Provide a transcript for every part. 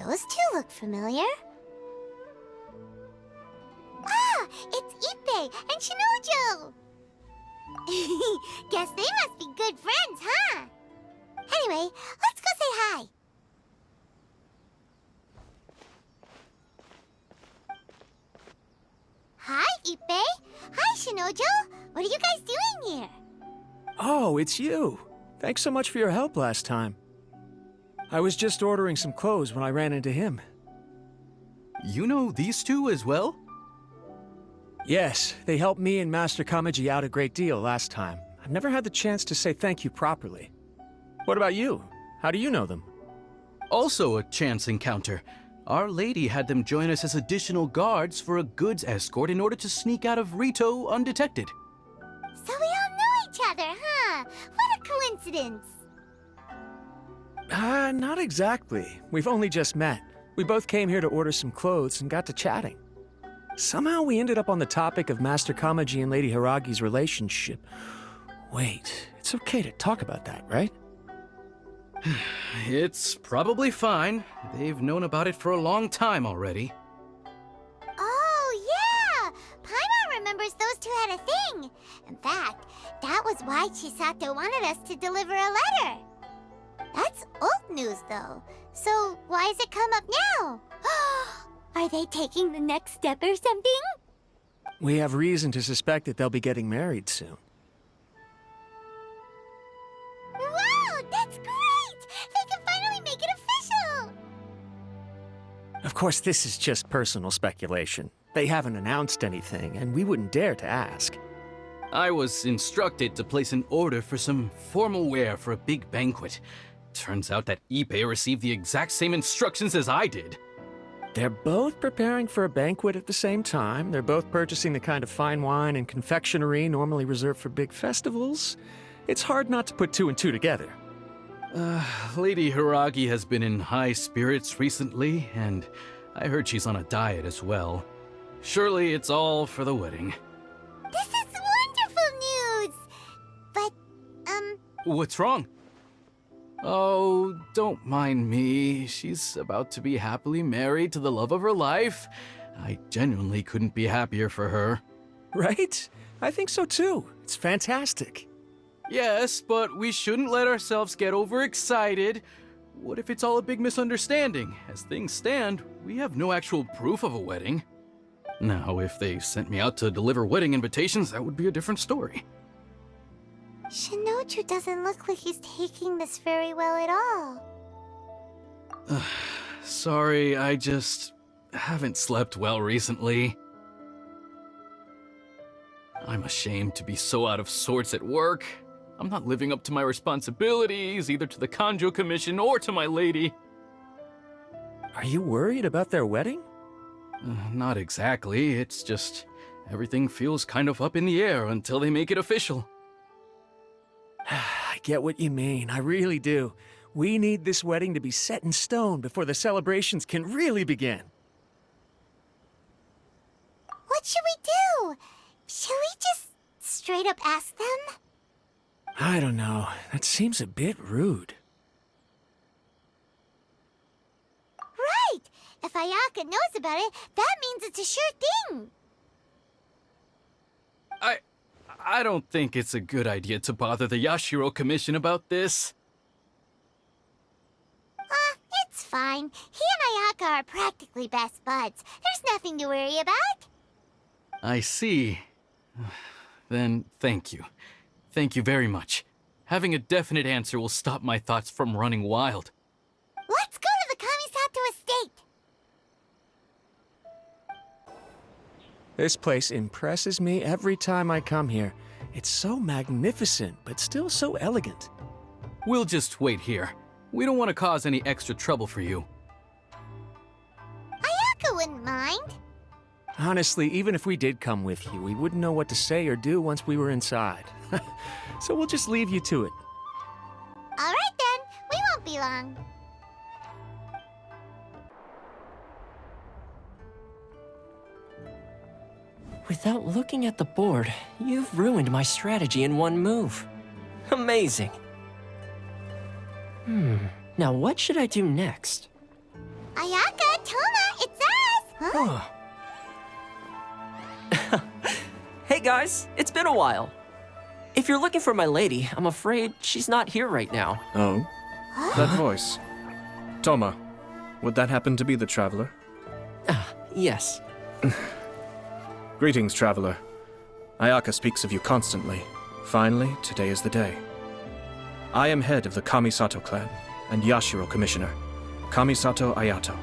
Those two look familiar. Ah, it's Ippei and Shinojo! Guess they must be good friends, huh? Anyway, let's go say hi. Hi, Ippei. Hi, Shinojo. What are you guys doing here? Oh, it's you. Thanks so much for your help last time. I was just ordering some clothes when I ran into him. You know these two as well? Yes, they helped me and Master Kamaji out a great deal last time. I've never had the chance to say thank you properly. What about you? How do you know them? Also a chance encounter. Our lady had them join us as additional guards for a goods escort in order to sneak out of Rito undetected. So we all know each other, huh? What a coincidence! Not exactly. We've only just met. We both came here to order some clothes and got to chatting. Somehow we ended up on the topic of Master Kamaji and Lady Hiragi's relationship. Wait, it's okay to talk about that, right? It's probably fine. They've known about it for a long time already. Oh, yeah! Paimon remembers those two had a thing. In fact, that was why Chisato wanted us to deliver a letter. That's old news, though. So why has it come up now? Are they taking the next step or something? We have reason to suspect that they'll be getting married soon. Wow, that's great! They can finally make it official! Of course, this is just personal speculation. They haven't announced anything, and we wouldn't dare to ask. I was instructed to place an order for some formal wear for a big banquet. Turns out that Ippei received the exact same instructions as I did. They're both preparing for a banquet at the same time. They're both purchasing the kind of fine wine and confectionery normally reserved for big festivals. It's hard not to put two and two together. Lady Hiragi has been in high spirits recently, and I heard she's on a diet as well. Surely it's all for the wedding. This is wonderful news! But, What's wrong? Oh, don't mind me. She's about to be happily married to the love of her life. I genuinely couldn't be happier for her. Right? I think so too. It's fantastic. Yes, but we shouldn't let ourselves get overexcited. What if it's all a big misunderstanding? As things stand, we have no actual proof of a wedding. Now, if they sent me out to deliver wedding invitations, that would be a different story. Shinoju doesn't look like he's taking this very well at all. Sorry, I just haven't slept well recently. I'm ashamed to be so out of sorts at work. I'm not living up to my responsibilities, either to the Kanjo Commission or to my lady. Are you worried about their wedding? Not exactly, it's just everything feels kind of up in the air until they make it official. I get what you mean, I really do. We need this wedding to be set in stone before the celebrations can really begin. What should we do? Should we just straight up ask them? I don't know. That seems a bit rude. Right! If Ayaka knows about it, that means it's a sure thing! I don't think it's a good idea to bother the Yashiro Commission about this. It's fine. He and Ayaka are practically best buds. There's nothing to worry about. I see. Then thank you. Thank you very much. Having a definite answer will stop my thoughts from running wild. Let's go to the Kamisato estate! This place impresses me every time I come here. It's so magnificent, but still so elegant. We'll just wait here. We don't want to cause any extra trouble for you. Ayaka wouldn't mind. Honestly, even if we did come with you, we wouldn't know what to say or do once we were inside. So we'll just leave you to it. Alright then, we won't be long. Without looking at the board, you've ruined my strategy in one move. Amazing. Now what should I do next? Ayaka, Toma, it's us! Huh? Hey guys, it's been a while. If you're looking for my lady, I'm afraid she's not here right now. Oh? That voice. Toma, would that happen to be the traveler? Yes. Greetings, traveler. Ayaka speaks of you constantly. Finally, today is the day. I am head of the Kamisato clan and Yashiro commissioner, Kamisatoayato.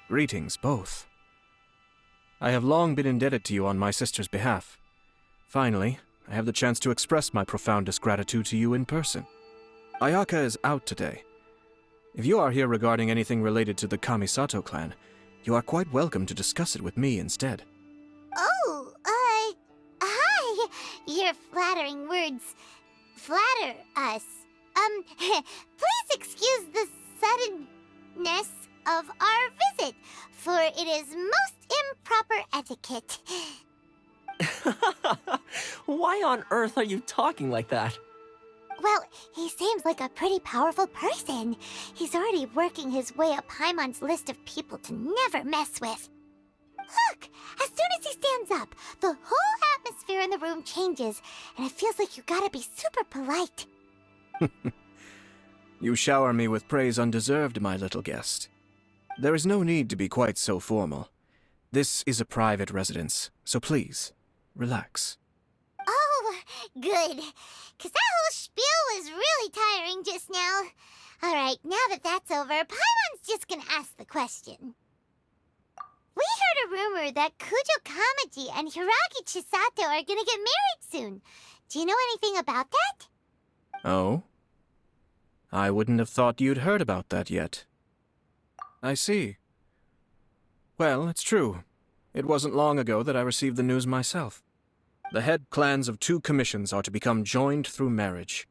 Greetings, both. I have long been indebted to you on my sister's behalf. Finally, I have the chance to express my profoundest gratitude to you in person. Ayaka is out today. If you are here regarding anything related to the Kamisato clan, you are quite welcome to discuss it with me instead. Oh, hi! Your flattering words flatter us. Please excuse the suddenness of our visit, for it is most improper etiquette. Why on earth are you talking like that? Well, he seems like a pretty powerful person. He's already working his way up Paimon's list of people to never mess with. Look! As soon as he stands up, the whole atmosphere in the room changes, and it feels like you gotta be super polite. You shower me with praise undeserved, my little guest. There is no need to be quite so formal. This is a private residence, so please, relax. Oh, good. 'Cause that whole spiel was really tiring just now. Alright, now that that's over, Paimon's just gonna ask the question. We heard a rumor that Kujo Kamaji and Hiragi Chisato are gonna get married soon. Do you know anything about that? Oh? I wouldn't have thought you'd heard about that yet. I see. Well, it's true. It wasn't long ago that I received the news myself. The head clans of 2 commissions are to become joined through marriage.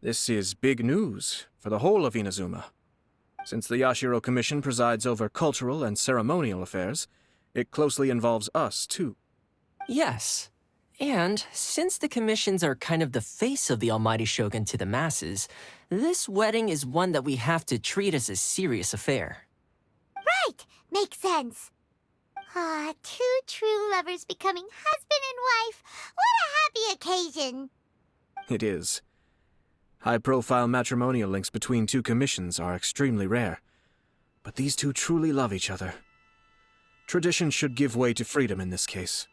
This is big news for the whole of Inazuma. Since the Yashiro Commission presides over cultural and ceremonial affairs, it closely involves us, too. Yes. And since the commissions are kind of the face of the Almighty Shogun to the masses, this wedding is one that we have to treat as a serious affair. Right, makes sense. Ah, 2 true lovers becoming husband and wife. What a happy occasion. It is. High-profile matrimonial links between 2 commissions are extremely rare. But these 2 truly love each other. Tradition should give way to freedom in this case.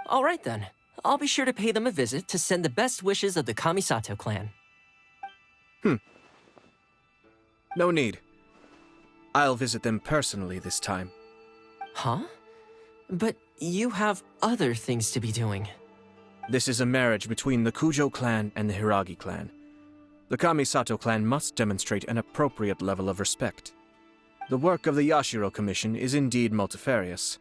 All right then. I'll be sure to pay them a visit to send the best wishes of the Kamisato clan. No need. I'll visit them personally this time. Huh? But you have other things to be doing. This is a marriage between the Kujo clan and the Hiragi clan. The Kamisato clan must demonstrate an appropriate level of respect. The work of the Yashiro Commission is indeed multifarious.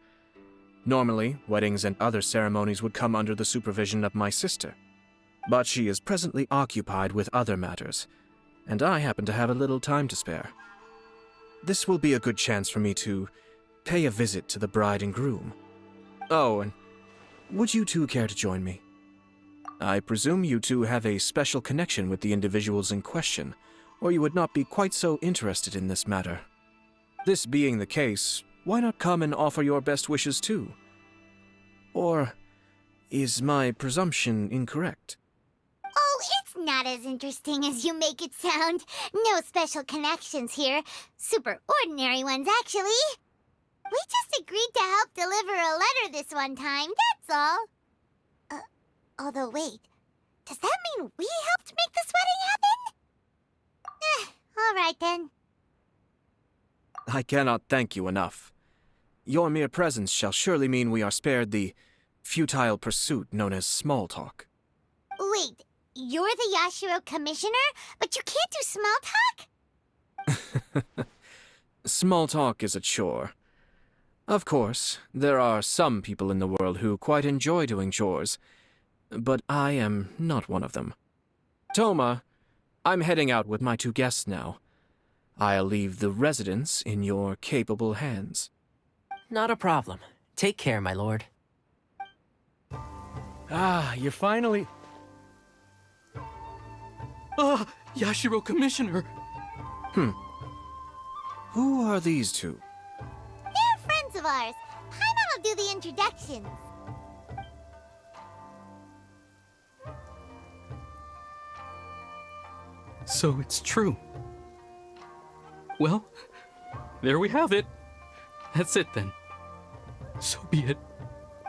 Normally, weddings and other ceremonies would come under the supervision of my sister. But she is presently occupied with other matters, and I happen to have a little time to spare. This will be a good chance for me to pay a visit to the bride and groom. Oh, and would you 2 care to join me? I presume you 2 have a special connection with the individuals in question, or you would not be quite so interested in this matter. This being the case, why not come and offer your best wishes too? Or is my presumption incorrect? Oh, it's not as interesting as you make it sound. No special connections here. Super ordinary ones, actually. We just agreed to help deliver a letter this one time, that's all. Although wait, does that mean we helped make this wedding happen? All right then. I cannot thank you enough. Your mere presence shall surely mean we are spared the futile pursuit known as small talk. Wait, you're the Yashiro Commissioner, but you can't do small talk? Small talk is a chore. Of course, there are some people in the world who quite enjoy doing chores, but I am not one of them. Toma, I'm heading out with my 2 guests now. I'll leave the residence in your capable hands. Not a problem. Take care, my lord. Ah, you're finally... Ah, Yashiro Commissioner! Who are these two? They're friends of ours. Paimon will do the introductions. So it's true. Well, there we have it. That's it then. So be it.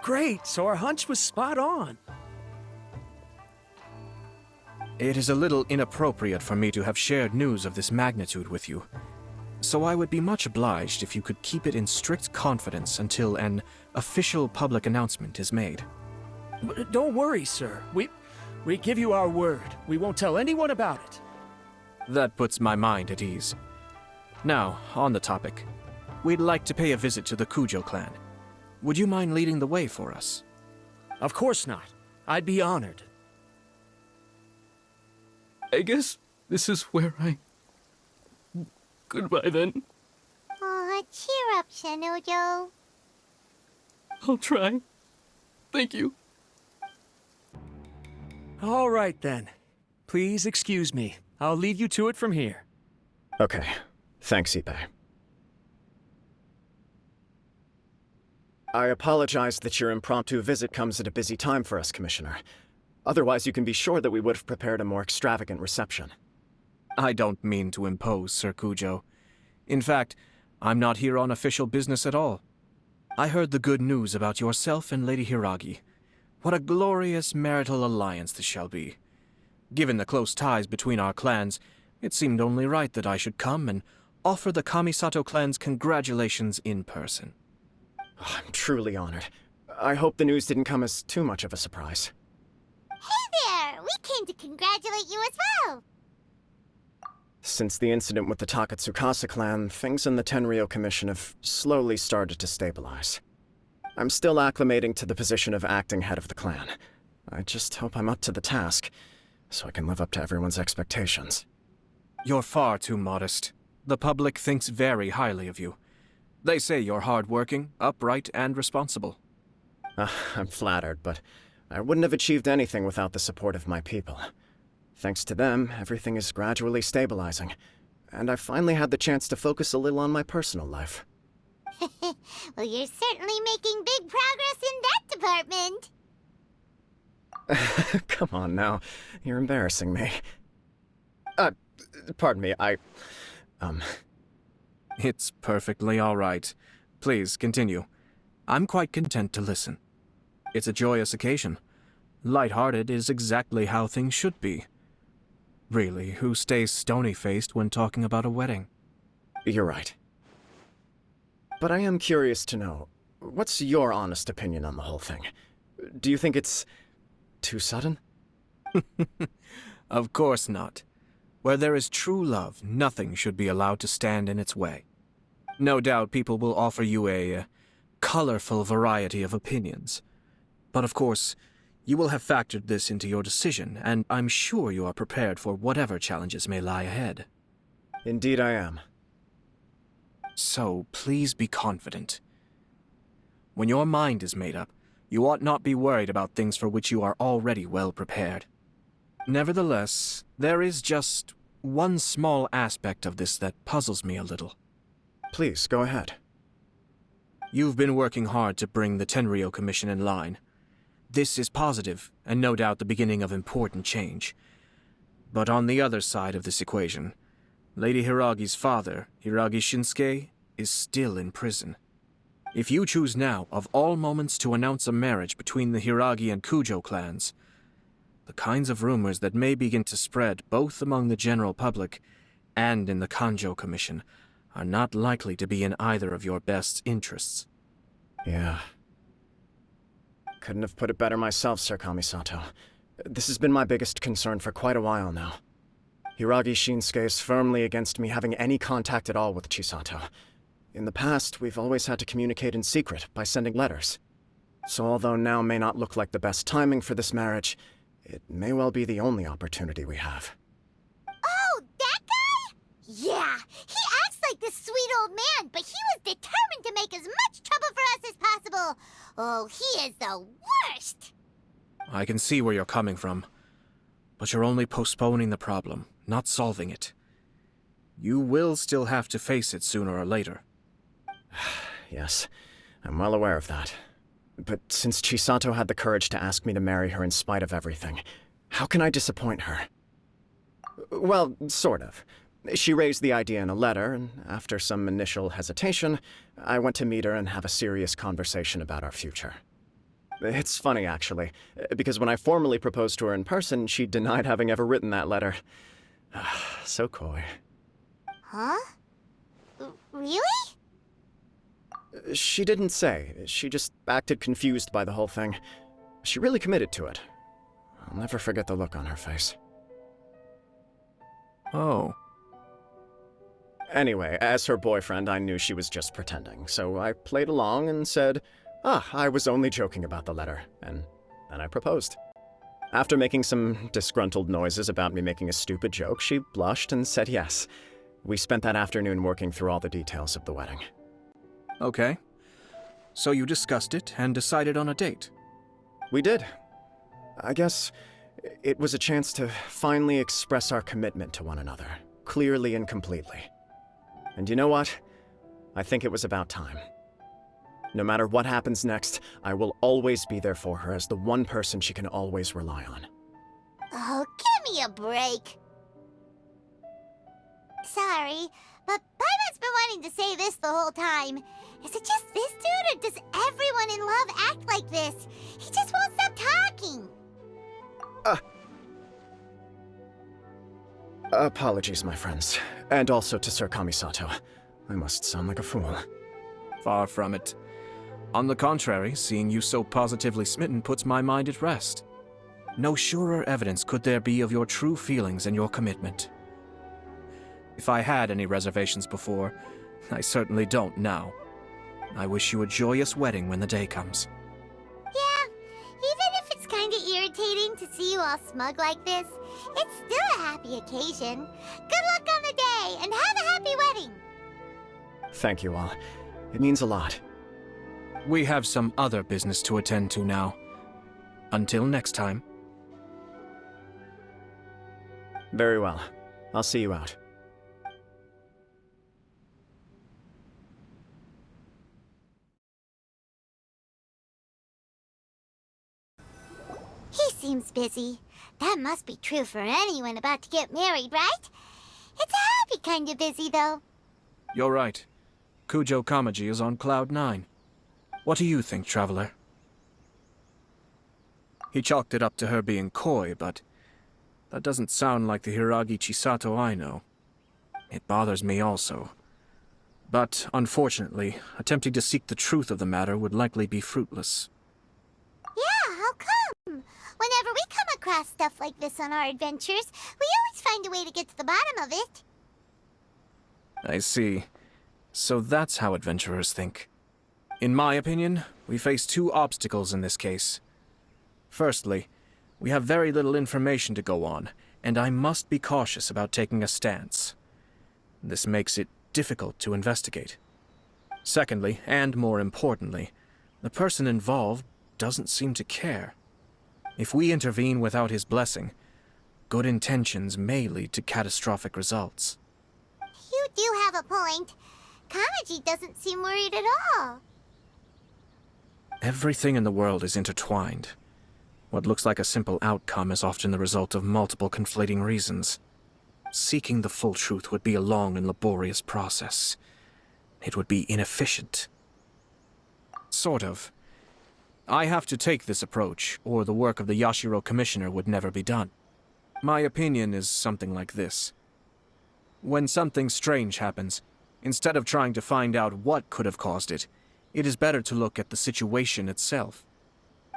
Great, so our hunch was spot on. It is a little inappropriate for me to have shared news of this magnitude with you, so I would be much obliged if you could keep it in strict confidence until an official public announcement is made. But don't worry, sir. We give you our word. We won't tell anyone about it. That puts my mind at ease. Now, on the topic. We'd like to pay a visit to the Kujo clan. Would you mind leading the way for us? Of course not. I'd be honored. I guess this is where I... Goodbye then. Aw, cheer up, Shinojo. I'll try. Thank you. All right, then. Please excuse me. I'll lead you to it from here. Okay. Thanks, Ippei. I apologize that your impromptu visit comes at a busy time for us, Commissioner. Otherwise, you can be sure that we would have prepared a more extravagant reception. I don't mean to impose, Sir Kujo. In fact, I'm not here on official business at all. I heard the good news about yourself and Lady Hiragi. What a glorious marital alliance this shall be. Given the close ties between our clans, it seemed only right that I should come and offer the Kamisato clan's congratulations in person. Oh, I'm truly honored. I hope the news didn't come as too much of a surprise. Hey there! We came to congratulate you as well! Since the incident with the Takatsukasa clan, things in the Tenryou Commission have slowly started to stabilize. I'm still acclimating to the position of acting head of the clan. I just hope I'm up to the task, so I can live up to everyone's expectations. You're far too modest. The public thinks very highly of you. They say you're hardworking, upright, and responsible. I'm flattered, but I wouldn't have achieved anything without the support of my people. Thanks to them, everything is gradually stabilizing, and I've finally had the chance to focus a little on my personal life. Well, you're certainly making big progress in that department. Come on now, you're embarrassing me. Pardon me, It's perfectly all right. Please, continue. I'm quite content to listen. It's a joyous occasion. Light-hearted is exactly how things should be. Really, who stays stony-faced when talking about a wedding? You're right. But I am curious to know, what's your honest opinion on the whole thing? Do you think it's too sudden? Of course not. Where there is true love, nothing should be allowed to stand in its way. No doubt people will offer you a colorful variety of opinions. But of course, you will have factored this into your decision, and I'm sure you are prepared for whatever challenges may lie ahead. Indeed I am. So, please be confident. When your mind is made up, you ought not be worried about things for which you are already well prepared. Nevertheless, there is just one small aspect of this that puzzles me a little. Please, go ahead. You've been working hard to bring the Tenryou Commission in line. This is positive, and no doubt the beginning of important change. But on the other side of this equation, Lady Hiragi's father, Hiragi Shinsuke, is still in prison. If you choose now, of all moments, to announce a marriage between the Hiragi and Kujo clans, the kinds of rumors that may begin to spread both among the general public and in the Kanjo Commission are not likely to be in either of your best interests. Yeah. Couldn't have put it better myself, Sir Kamisato. This has been my biggest concern for quite a while now. Hiragi Shinsuke is firmly against me having any contact at all with Chisato. In the past, we've always had to communicate in secret by sending letters. So although now may not look like the best timing for this marriage, it may well be the only opportunity we have. Oh, that guy? Yeah, he acts like this sweet old man, but he was determined to make as much trouble for us as possible. Oh, he is the worst. I can see where you're coming from. But you're only postponing the problem, not solving it. You will still have to face it sooner or later. Yes, I'm well aware of that. But since Chisato had the courage to ask me to marry her in spite of everything, how can I disappoint her? Well, sort of. She raised the idea in a letter, and after some initial hesitation, I went to meet her and have a serious conversation about our future. It's funny, actually, because when I formally proposed to her in person, she denied having ever written that letter. So coy. Huh? Really? She didn't say. She just acted confused by the whole thing. She really committed to it. I'll never forget the look on her face. Oh. Anyway, as her boyfriend, I knew she was just pretending, so I played along and said, I was only joking about the letter, and then I proposed. After making some disgruntled noises about me making a stupid joke, she blushed and said yes. We spent that afternoon working through all the details of the wedding. Okay. So you discussed it and decided on a date? We did. I guess it was a chance to finally express our commitment to one another, clearly and completely. And you know what? I think it was about time. No matter what happens next, I will always be there for her as the one person she can always rely on. Oh, give me a break. Sorry, but Paimon's been wanting to say this the whole time. Is it just this dude, or does everyone in love act like this? He just won't stop talking. Apologies, my friends. And also to Sir Kamisato. I must sound like a fool. Far from it. On the contrary, seeing you so positively smitten puts my mind at rest. No surer evidence could there be of your true feelings and your commitment. If I had any reservations before, I certainly don't now. I wish you a joyous wedding when the day comes. Yeah, even if it's kinda irritating to see you all smug like this, it's still a happy occasion. Good luck on the day, and have a happy wedding! Thank you all. It means a lot. We have some other business to attend to now. Until next time. Very well. I'll see you out. He seems busy. That must be true for anyone about to get married, right? It's a happy kind of busy, though. You're right. Kujo Kamaji is on Cloud 9. What do you think, Traveler? He chalked it up to her being coy, but that doesn't sound like the Hiragi Chisato I know. It bothers me also. But, unfortunately, attempting to seek the truth of the matter would likely be fruitless. Yeah, how come? Whenever we come across stuff like this on our adventures, we always find a way to get to the bottom of it. I see. So that's how adventurers think. In my opinion, we face two obstacles in this case. Firstly, we have very little information to go on, and I must be cautious about taking a stance. This makes it difficult to investigate. Secondly, and more importantly, the person involved doesn't seem to care. If we intervene without his blessing, good intentions may lead to catastrophic results. You do have a point. Kamaji doesn't seem worried at all. Everything in the world is intertwined. What looks like a simple outcome is often the result of multiple conflating reasons. Seeking the full truth would be a long and laborious process. It would be inefficient. Sort of. I have to take this approach, or the work of the Yashiro Commissioner would never be done. My opinion is something like this. When something strange happens, instead of trying to find out what could have caused it, it is better to look at the situation itself.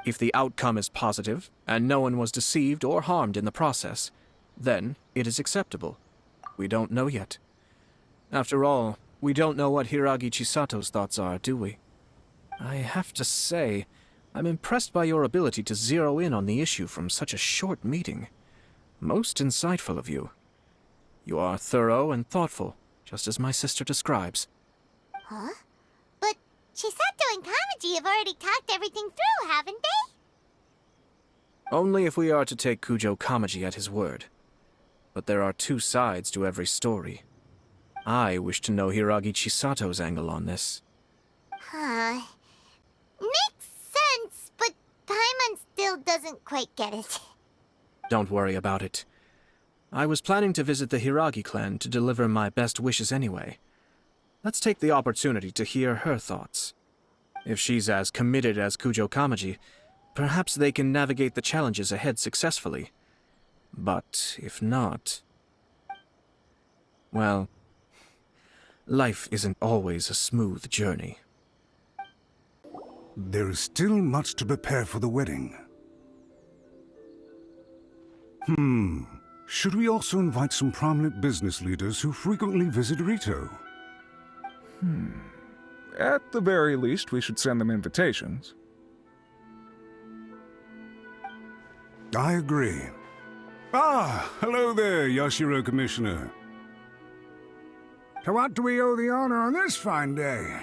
If the outcome is positive, and no one was deceived or harmed in the process, then it is acceptable. We don't know yet. After all, we don't know what Hiragi Chisato's thoughts are, do we? I have to say, I'm impressed by your ability to zero in on the issue from such a short meeting. Most insightful of you. You are thorough and thoughtful, just as my sister describes. Huh? But Chisato and Kamaji have already talked everything through, haven't they? Only if we are to take Kujo Kamaji at his word. But there are two sides to every story. I wish to know Hiragi Chisato's angle on this. Huh. Makes sense, but Paimon still doesn't quite get it. Don't worry about it. I was planning to visit the Hiragi clan to deliver my best wishes anyway. Let's take the opportunity to hear her thoughts. If she's as committed as Kujo Kamaji, perhaps they can navigate the challenges ahead successfully. But if not... well, life isn't always a smooth journey. There is still much to prepare for the wedding. Should we also invite some prominent business leaders who frequently visit Rito? At the very least, we should send them invitations. I agree. Ah, hello there, Yashiro Commissioner. To what do we owe the honor on this fine day?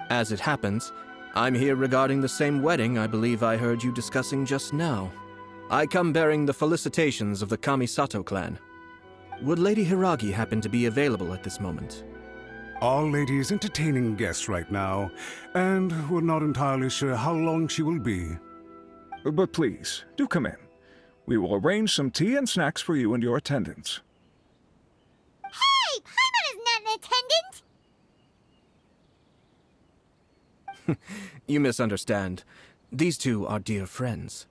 As it happens, I'm here regarding the same wedding I believe I heard you discussing just now. I come bearing the felicitations of the Kamisato clan. Would Lady Hiragi happen to be available at this moment? Our lady is entertaining guests right now, and we're not entirely sure how long she will be. But please, do come in. We will arrange some tea and snacks for you and your attendants. Hey! Paimon is not an attendant! You misunderstand. These two are dear friends.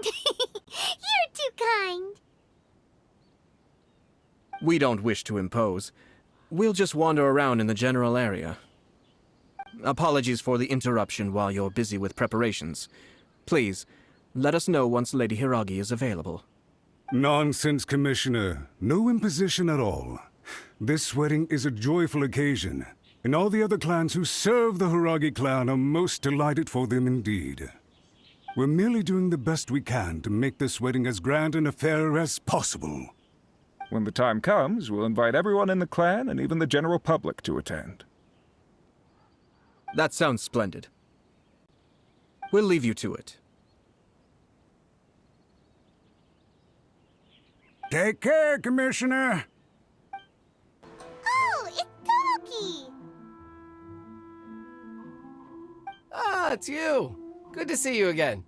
You're too kind. We don't wish to impose. We'll just wander around in the general area. Apologies for the interruption while you're busy with preparations. Please, let us know once Lady Hiragi is available. Nonsense, Commissioner. No imposition at all. This wedding is a joyful occasion, and all the other clans who serve the Hiragi clan are most delighted for them indeed. We're merely doing the best we can to make this wedding as grand an affair as possible. When the time comes, we'll invite everyone in the clan and even the general public to attend. That sounds splendid. We'll leave you to it. Take care, Commissioner. Oh, it's Tomoki! Ah, it's you. Good to see you again.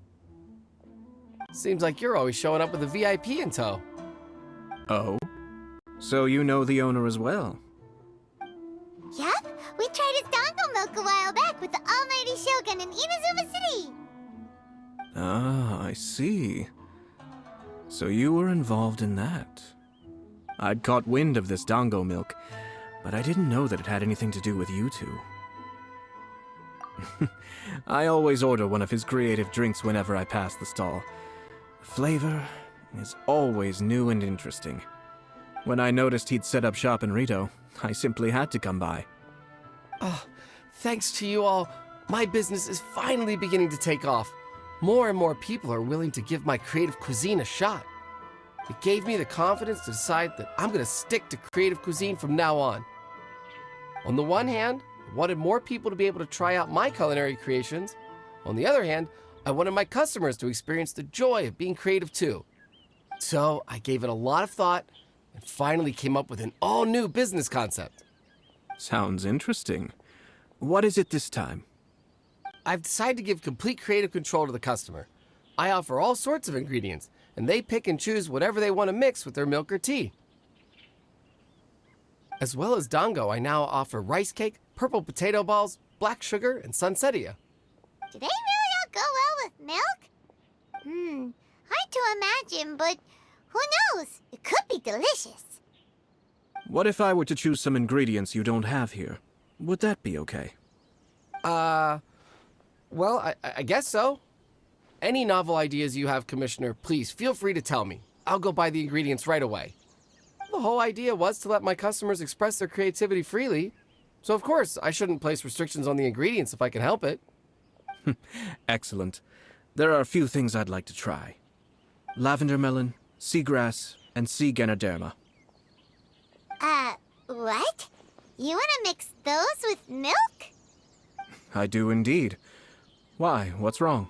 Seems like you're always showing up with a VIP in tow. Oh? So you know the owner as well? Yep, we tried his dango milk a while back with the almighty Shogun in Inazuma City. Ah, I see. So you were involved in that. I'd caught wind of this dango milk, but I didn't know that it had anything to do with you two. I always order one of his creative drinks whenever I pass the stall. The flavor is always new and interesting. When I noticed he'd set up shop in Rito, I simply had to come by. Oh, thanks to you all, my business is finally beginning to take off. More and more people are willing to give my creative cuisine a shot. It gave me the confidence to decide that I'm going to stick to creative cuisine from now on. On the one hand, I wanted more people to be able to try out my culinary creations. On the other hand, I wanted my customers to experience the joy of being creative too. So I gave it a lot of thought and finally came up with an all-new business concept. Sounds interesting. What is it this time? I've decided to give complete creative control to the customer. I offer all sorts of ingredients, and they pick and choose whatever they want to mix with their milk or tea. As well as dango, I now offer rice cake, purple potato balls, black sugar, and sunsettia. Do they really all go well with milk? Hard to imagine, but who knows? It could be delicious. What if I were to choose some ingredients you don't have here? Would that be okay? Well, I guess so. Any novel ideas you have, Commissioner, please feel free to tell me. I'll go buy the ingredients right away. The whole idea was to let my customers express their creativity freely. So of course, I shouldn't place restrictions on the ingredients if I can help it. Excellent. There are a few things I'd like to try. Lavender melon, seagrass, and sea ganoderma. What? You want to mix those with milk? I do indeed. Why? What's wrong?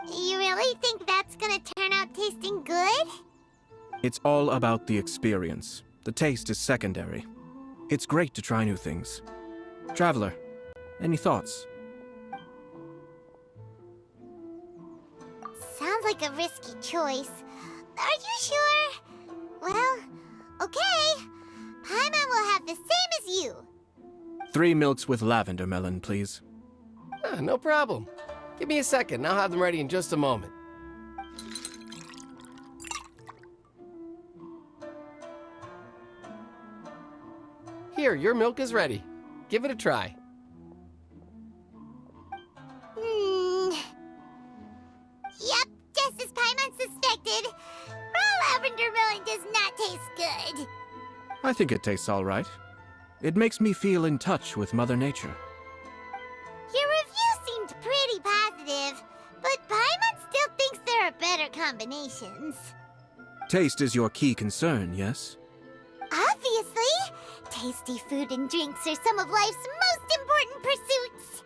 You really think that's gonna tasting good? It's all about the experience. The taste is secondary. It's great to try new things. Traveler, any thoughts? Sounds like a risky choice. Are you sure? Well, okay. Paimon will have the same as you. 3 milks with lavender melon, please. No problem. Give me a second, I'll have them ready in just a moment. Here, your milk is ready. Give it a try. Yep, just as Paimon suspected. Raw lavender melon does not taste good. I think it tastes all right. It makes me feel in touch with Mother Nature. Your review seemed pretty positive, but Paimon still thinks there are better combinations. Taste is your key concern, yes? Obviously! Tasty food and drinks are some of life's most important pursuits.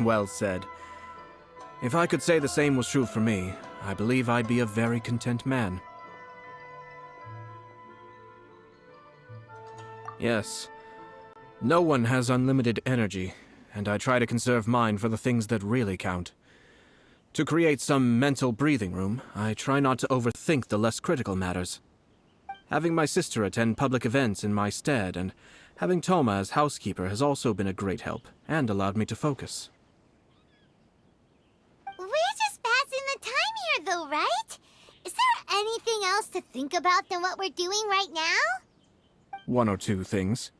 Well said. If I could say the same was true for me, I believe I'd be a very content man. Yes. No one has unlimited energy, and I try to conserve mine for the things that really count. To create some mental breathing room, I try not to overthink the less critical matters. Having my sister attend public events in my stead, and having Toma as housekeeper has also been a great help, and allowed me to focus. We're just passing the time here, though, right? Is there anything else to think about than what we're doing right now? 1 or 2 things.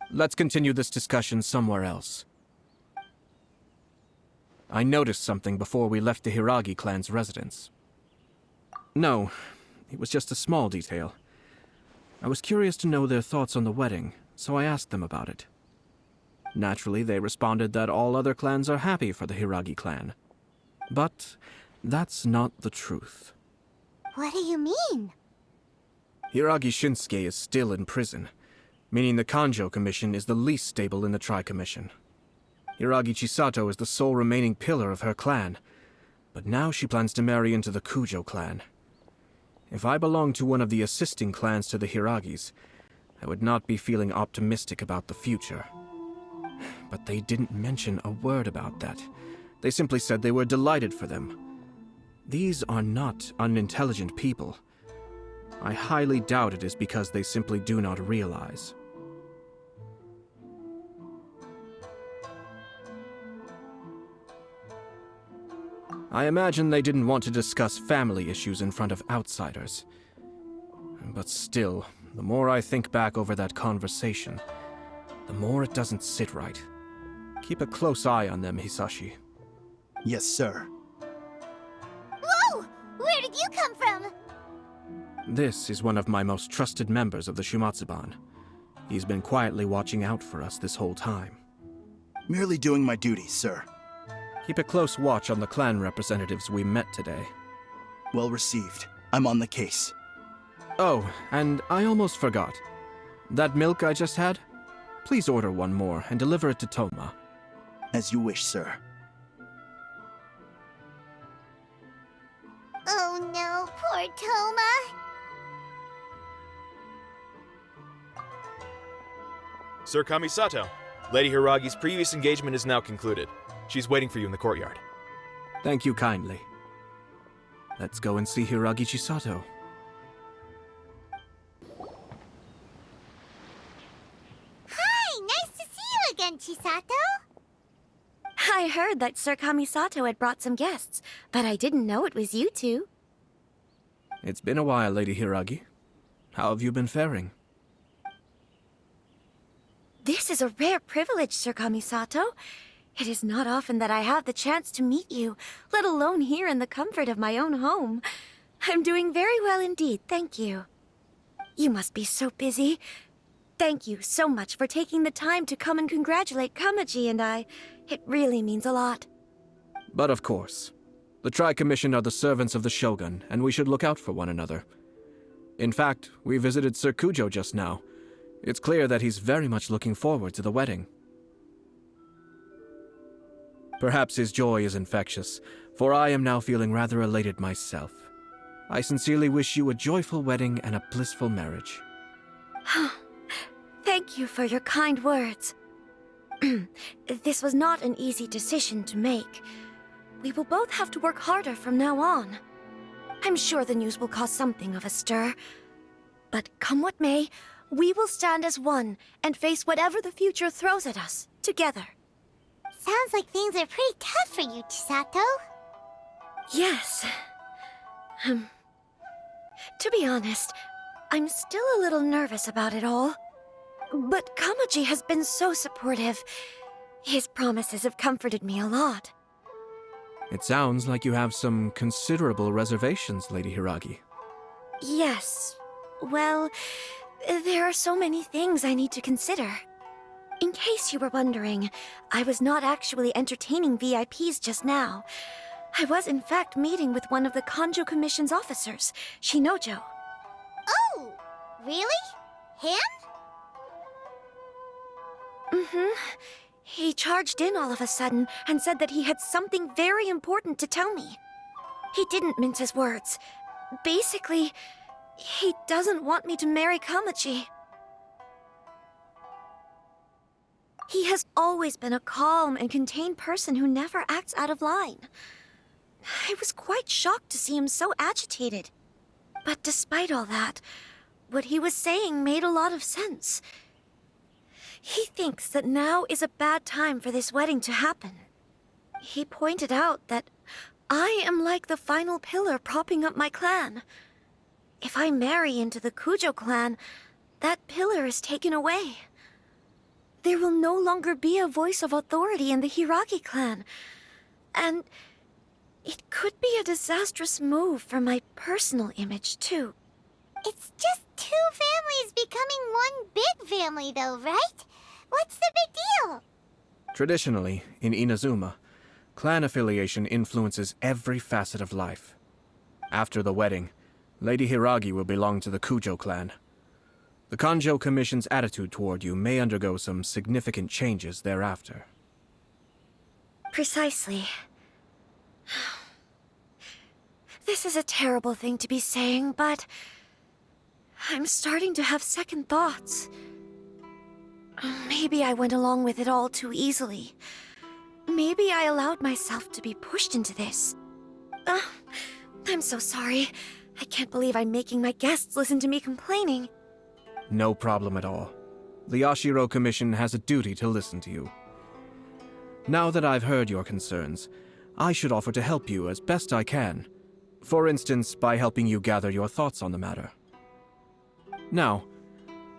Let's continue this discussion somewhere else. I noticed something before we left the Hiragi clan's residence. No, it was just a small detail. I was curious to know their thoughts on the wedding, so I asked them about it. Naturally, they responded that all other clans are happy for the Hiragi clan. But that's not the truth. What do you mean? Hiragi Shinsuke is still in prison, meaning the Kanjo Commission is the least stable in the Tri-Commission. Hiragi Chisato is the sole remaining pillar of her clan, but now she plans to marry into the Kujo clan. If I belonged to one of the assisting clans to the Hiragis, I would not be feeling optimistic about the future. But they didn't mention a word about that. They simply said they were delighted for them. These are not unintelligent people. I highly doubt it is because they simply do not realize. I imagine they didn't want to discuss family issues in front of outsiders. But still, the more I think back over that conversation, the more it doesn't sit right. Keep a close eye on them, Hisashi. Yes, sir. Whoa! Where did you come from? This is one of my most trusted members of the Shumatsuban. He's been quietly watching out for us this whole time. Merely doing my duty, sir. Keep a close watch on the clan representatives we met today. Well received. I'm on the case. Oh, and I almost forgot. That milk I just had? Please order one more and deliver it to Toma. As you wish, sir. Oh no, poor Toma. Sir Kamisato, Lady Hiragi's previous engagement is now concluded. She's waiting for you in the courtyard. Thank you kindly. Let's go and see Hiragi Chisato. Hi, nice to see you again, Chisato. I heard that Sir Kamisato had brought some guests, but I didn't know it was you two. It's been a while, Lady Hiragi. How have you been faring? This is a rare privilege, Sir Kamisato. It is not often that I have the chance to meet you, let alone here in the comfort of my own home. I'm doing very well indeed, thank you. You must be so busy. Thank you so much for taking the time to come and congratulate Kamaji and I. It really means a lot. But of course. The Tri-Commission are the servants of the Shogun, and we should look out for one another. In fact, we visited Sir Kujo just now. It's clear that he's very much looking forward to the wedding. Perhaps his joy is infectious, for I am now feeling rather elated myself. I sincerely wish you a joyful wedding and a blissful marriage. Thank you for your kind words. This was not an easy decision to make. We will both have to work harder from now on. I'm sure the news will cause something of a stir. But come what may, we will stand as one and face whatever the future throws at us, together. Sounds like things are pretty tough for you, Chisato. Yes. To be honest, I'm still a little nervous about it all. But Kamaji has been so supportive. His promises have comforted me a lot. It sounds like you have some considerable reservations, Lady Hiragi. Yes. Well, there are so many things I need to consider. In case you were wondering, I was not actually entertaining VIPs just now. I was in fact meeting with one of the Kanjo Commission's officers, Shinojo. Oh, really? Him? Mm-hmm. He charged in all of a sudden and said that he had something very important to tell me. He didn't mince his words. Basically, he doesn't want me to marry Kamaji. He has always been a calm and contained person who never acts out of line. I was quite shocked to see him so agitated. But despite all that, what he was saying made a lot of sense. He thinks that now is a bad time for this wedding to happen. He pointed out that I am like the final pillar propping up my clan. If I marry into the Kujo clan, that pillar is taken away. There will no longer be a voice of authority in the Hiragi clan. And it could be a disastrous move for my personal image, too. It's just two families becoming one big family, though, right? What's the big deal? Traditionally, in Inazuma, clan affiliation influences every facet of life. After the wedding, Lady Hiragi will belong to the Kujo clan. The Kanjo Commission's attitude toward you may undergo some significant changes thereafter. Precisely. This is a terrible thing to be saying, but I'm starting to have second thoughts. Maybe I went along with it all too easily. Maybe I allowed myself to be pushed into this. I'm so sorry. I can't believe I'm making my guests listen to me complaining. No problem at all. The Yashiro Commission has a duty to listen to you. Now that I've heard your concerns, I should offer to help you as best I can. For instance, by helping you gather your thoughts on the matter. Now,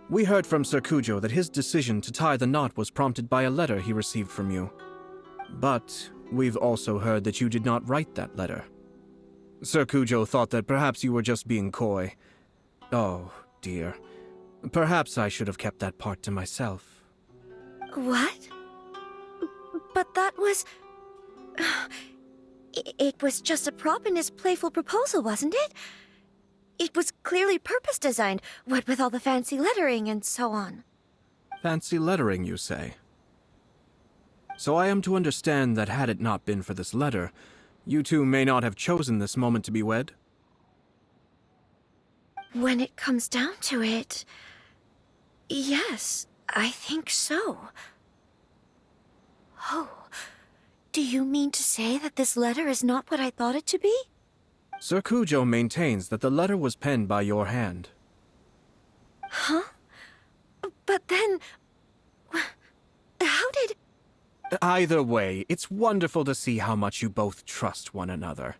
we heard from Sir Kujo that his decision to tie the knot was prompted by a letter he received from you. But we've also heard that you did not write that letter. Sir Kujo thought that perhaps you were just being coy. Oh, dear. Perhaps I should have kept that part to myself. What? But that was... It was just a prop in his playful proposal, wasn't it? It was clearly purpose-designed, what with all the fancy lettering and so on. Fancy lettering, you say? So I am to understand that had it not been for this letter, you two may not have chosen this moment to be wed? When it comes down to it... yes, I think so. Oh, do you mean to say that this letter is not what I thought it to be? Sir Kujo maintains that the letter was penned by your hand. Huh? But then... how did... Either way, it's wonderful to see how much you both trust one another.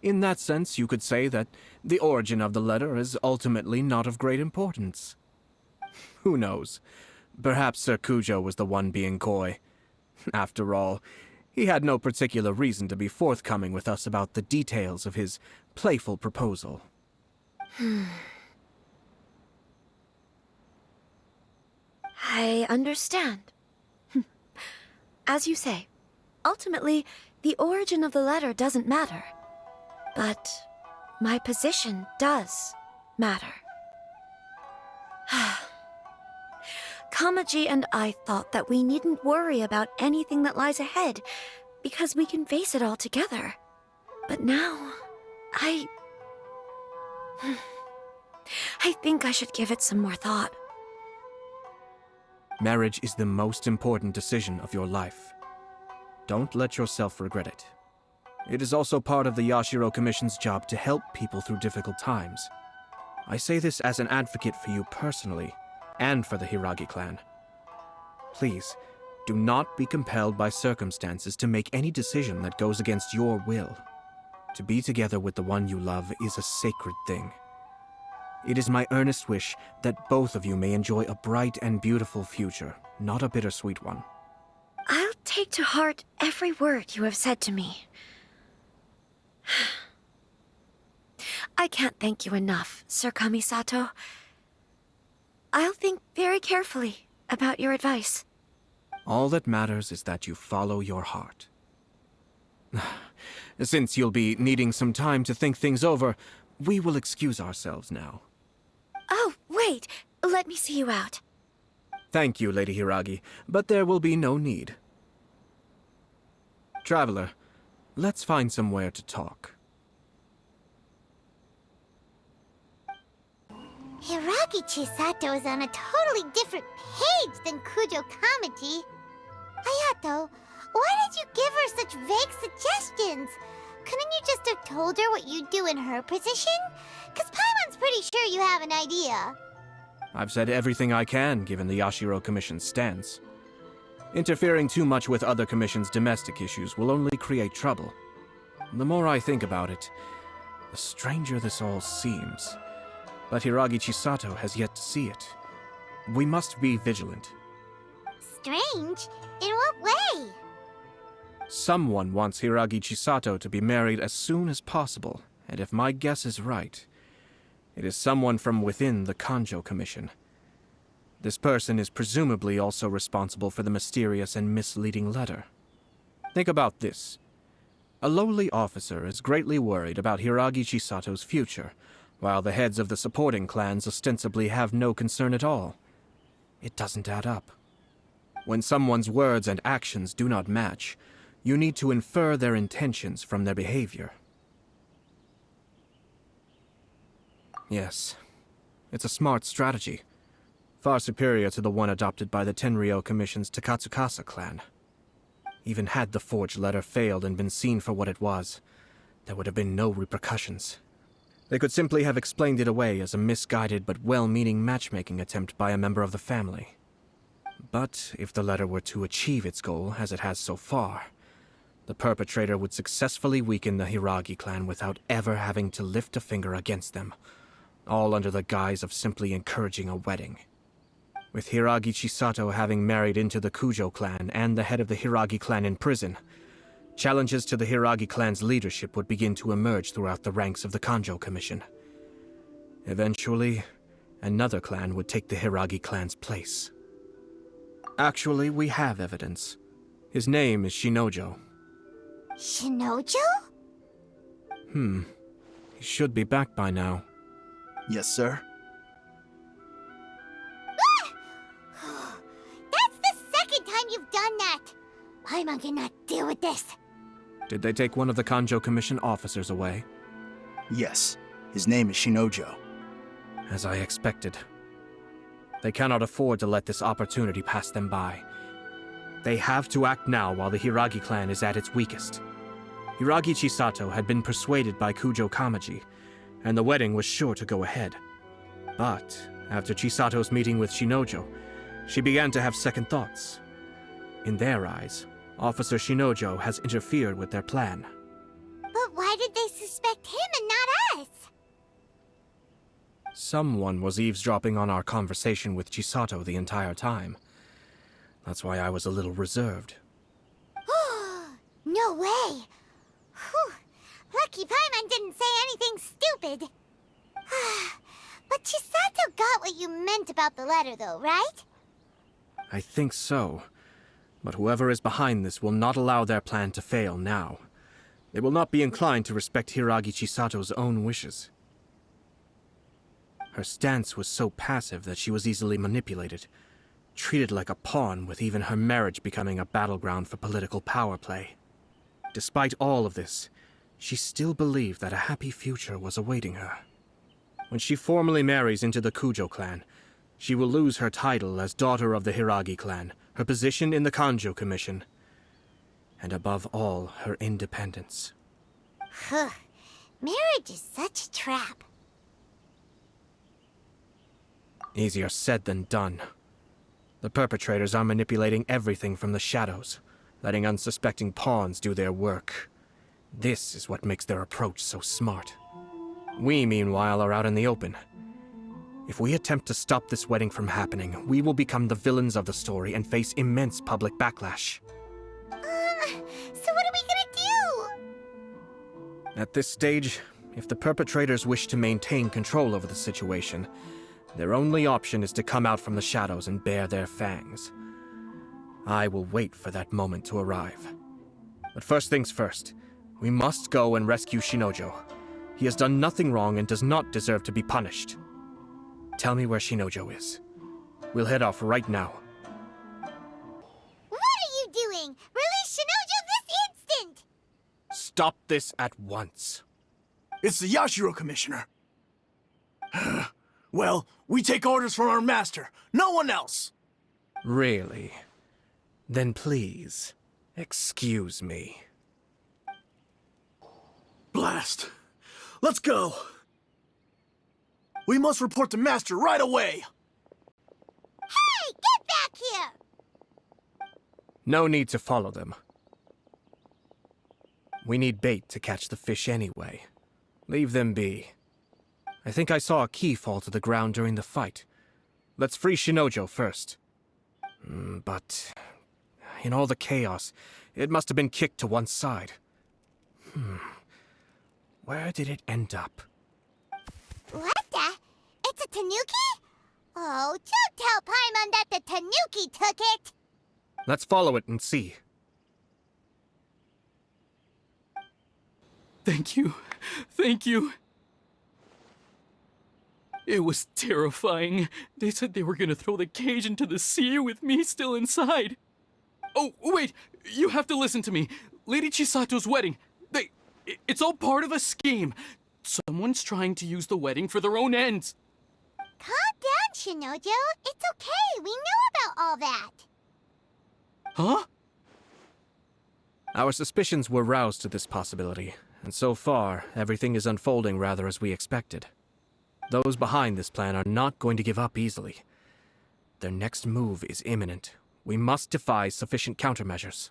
In that sense, you could say that the origin of the letter is ultimately not of great importance. Who knows? Perhaps Sir Kujo was the one being coy. After all, he had no particular reason to be forthcoming with us about the details of his playful proposal. I understand. As you say, ultimately, the origin of the letter doesn't matter. But my position does matter. Kamaji and I thought that we needn't worry about anything that lies ahead, because we can face it all together. But now, I think I should give it some more thought. Marriage is the most important decision of your life. Don't let yourself regret it. It is also part of the Yashiro Commission's job to help people through difficult times. I say this as an advocate for you personally, and for the Hiragi clan. Please, do not be compelled by circumstances to make any decision that goes against your will. To be together with the one you love is a sacred thing. It is my earnest wish that both of you may enjoy a bright and beautiful future, not a bittersweet one. I'll take to heart every word you have said to me. I can't thank you enough, Sir Kamisato. I'll think very carefully about your advice. All that matters is that you follow your heart. Since you'll be needing some time to think things over, we will excuse ourselves now. Oh, wait! Let me see you out. Thank you, Lady Hiragi, but there will be no need. Traveler, let's find somewhere to talk. Hiragi Chisato is on a totally different page than Kujo Kamaji. Ayato, why did you give her such vague suggestions? Couldn't you just have told her what you'd do in her position? 'Cause Paimon's pretty sure you have an idea. I've said everything I can, given the Yashiro Commission's stance. Interfering too much with other commissions' domestic issues will only create trouble. The more I think about it, the stranger this all seems. But Hiragi Chisato has yet to see it. We must be vigilant. Strange? In what way? Someone wants Hiragi Chisato to be married as soon as possible, and if my guess is right, it is someone from within the Kanjo Commission. This person is presumably also responsible for the mysterious and misleading letter. Think about this. A lowly officer is greatly worried about Hiragi Chisato's future, while the heads of the supporting clans ostensibly have no concern at all. It doesn't add up. When someone's words and actions do not match, you need to infer their intentions from their behavior. Yes, it's a smart strategy, far superior to the one adopted by the Tenryou Commission's Takatsukasa clan. Even had the forged letter failed and been seen for what it was, there would have been no repercussions. They could simply have explained it away as a misguided but well-meaning matchmaking attempt by a member of the family. But if the letter were to achieve its goal, as it has so far, the perpetrator would successfully weaken the Hiragi clan without ever having to lift a finger against them, all under the guise of simply encouraging a wedding. With Hiragi Chisato having married into the Kujo clan and the head of the Hiragi clan in prison, challenges to the Hiragi clan's leadership would begin to emerge throughout the ranks of the Kanjo Commission. Eventually, another clan would take the Hiragi clan's place. Actually, we have evidence. His name is Shinojo. Shinojo? He should be back by now. Yes, sir. That's the second time you've done that! Paimon cannot deal with this. Did they take one of the Kanjo Commission officers away? Yes. His name is Shinojo. As I expected. They cannot afford to let this opportunity pass them by. They have to act now while the Hiragi clan is at its weakest. Hiragi Chisato had been persuaded by Kujo Kamaji, and the wedding was sure to go ahead. But after Chisato's meeting with Shinojo, she began to have second thoughts. In their eyes, Officer Shinojo has interfered with their plan. But why did they suspect him and not us? Someone was eavesdropping on our conversation with Chisato the entire time. That's why I was a little reserved. No way! Whew. Lucky Paimon didn't say anything stupid. But Chisato got what you meant about the letter, though, right? I think so. But whoever is behind this will not allow their plan to fail now. They will not be inclined to respect Hiragi Chisato's own wishes. Her stance was so passive that she was easily manipulated, treated like a pawn, with even her marriage becoming a battleground for political power play. Despite all of this, she still believed that a happy future was awaiting her. When she formally marries into the Kujo clan, she will lose her title as daughter of the Hiragi clan, her position in the Kanjo Commission, and above all, her independence. Marriage is such a trap. Easier said than done. The perpetrators are manipulating everything from the shadows, letting unsuspecting pawns do their work. This is what makes their approach so smart. We, meanwhile, are out in the open. If we attempt to stop this wedding from happening, we will become the villains of the story and face immense public backlash. So what are we gonna do? At this stage, if the perpetrators wish to maintain control over the situation, their only option is to come out from the shadows and bare their fangs. I will wait for that moment to arrive. But first things first, we must go and rescue Shinojo. He has done nothing wrong and does not deserve to be punished. Tell me where Shinojo is. We'll head off right now. What are you doing? Release Shinojo this instant! Stop this at once. It's the Yashiro Commissioner. Well, we take orders from our master, no one else. Really? Then please, excuse me. Blast. Let's go. We must report to Master right away. Hey, get back here! No need to follow them. We need bait to catch the fish anyway. Leave them be. I think I saw a key fall to the ground during the fight. Let's free Shinojo first. But in all the chaos, it must have been kicked to one side. Where did it end up? What the? It's a tanuki? Oh, don't tell Paimon that the tanuki took it! Let's follow it and see. Thank you. Thank you. It was terrifying. They said they were gonna throw the cage into the sea with me still inside. Oh, wait! You have to listen to me. Lady Chisato's wedding. It's all part of a scheme. Someone's trying to use the wedding for their own ends. Calm down, Shinojo. It's okay. We know about all that. Huh? Our suspicions were roused to this possibility, and so far, everything is unfolding rather as we expected. Those behind this plan are not going to give up easily. Their next move is imminent. We must devise sufficient countermeasures.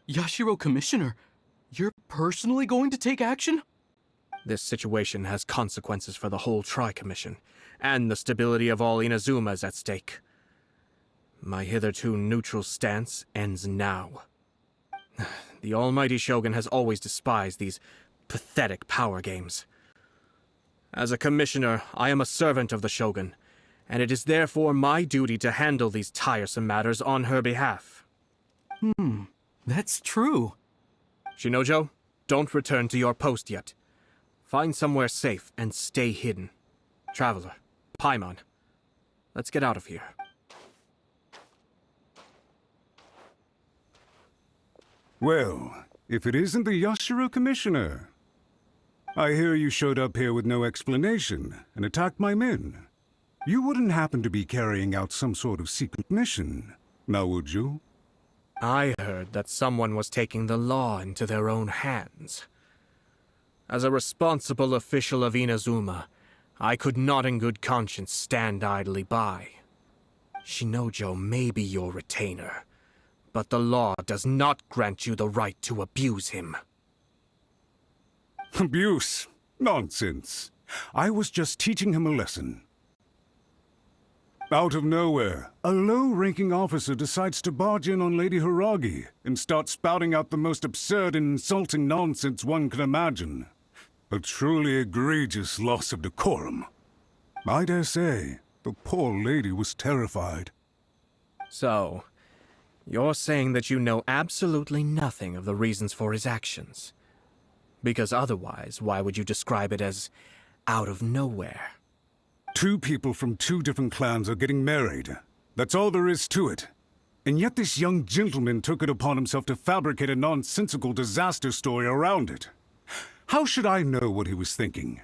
Yashiro Commissioner, you're personally going to take action? This situation has consequences for the whole Tri-Commission, and the stability of all Inazuma is at stake. My hitherto neutral stance ends now. The almighty Shogun has always despised these pathetic power games. As a commissioner, I am a servant of the Shogun, and it is therefore my duty to handle these tiresome matters on her behalf. That's true. Shinojo, don't return to your post yet. Find somewhere safe and stay hidden. Traveler, Paimon, let's get out of here. Well, if it isn't the Yashiro Commissioner. I hear you showed up here with no explanation and attacked my men. You wouldn't happen to be carrying out some sort of secret mission, now would you? I heard that someone was taking the law into their own hands. As a responsible official of Inazuma, I could not in good conscience stand idly by. Shinojo may be your retainer, but the law does not grant you the right to abuse him. Abuse? Nonsense. I was just teaching him a lesson. Out of nowhere, a low-ranking officer decides to barge in on Lady Hiragi and start spouting out the most absurd and insulting nonsense one can imagine. A truly egregious loss of decorum. I dare say, the poor lady was terrified. So, you're saying that you know absolutely nothing of the reasons for his actions? Because otherwise, why would you describe it as out of nowhere? Two people from two different clans are getting married. That's all there is to it. And yet this young gentleman took it upon himself to fabricate a nonsensical disaster story around it. How should I know what he was thinking?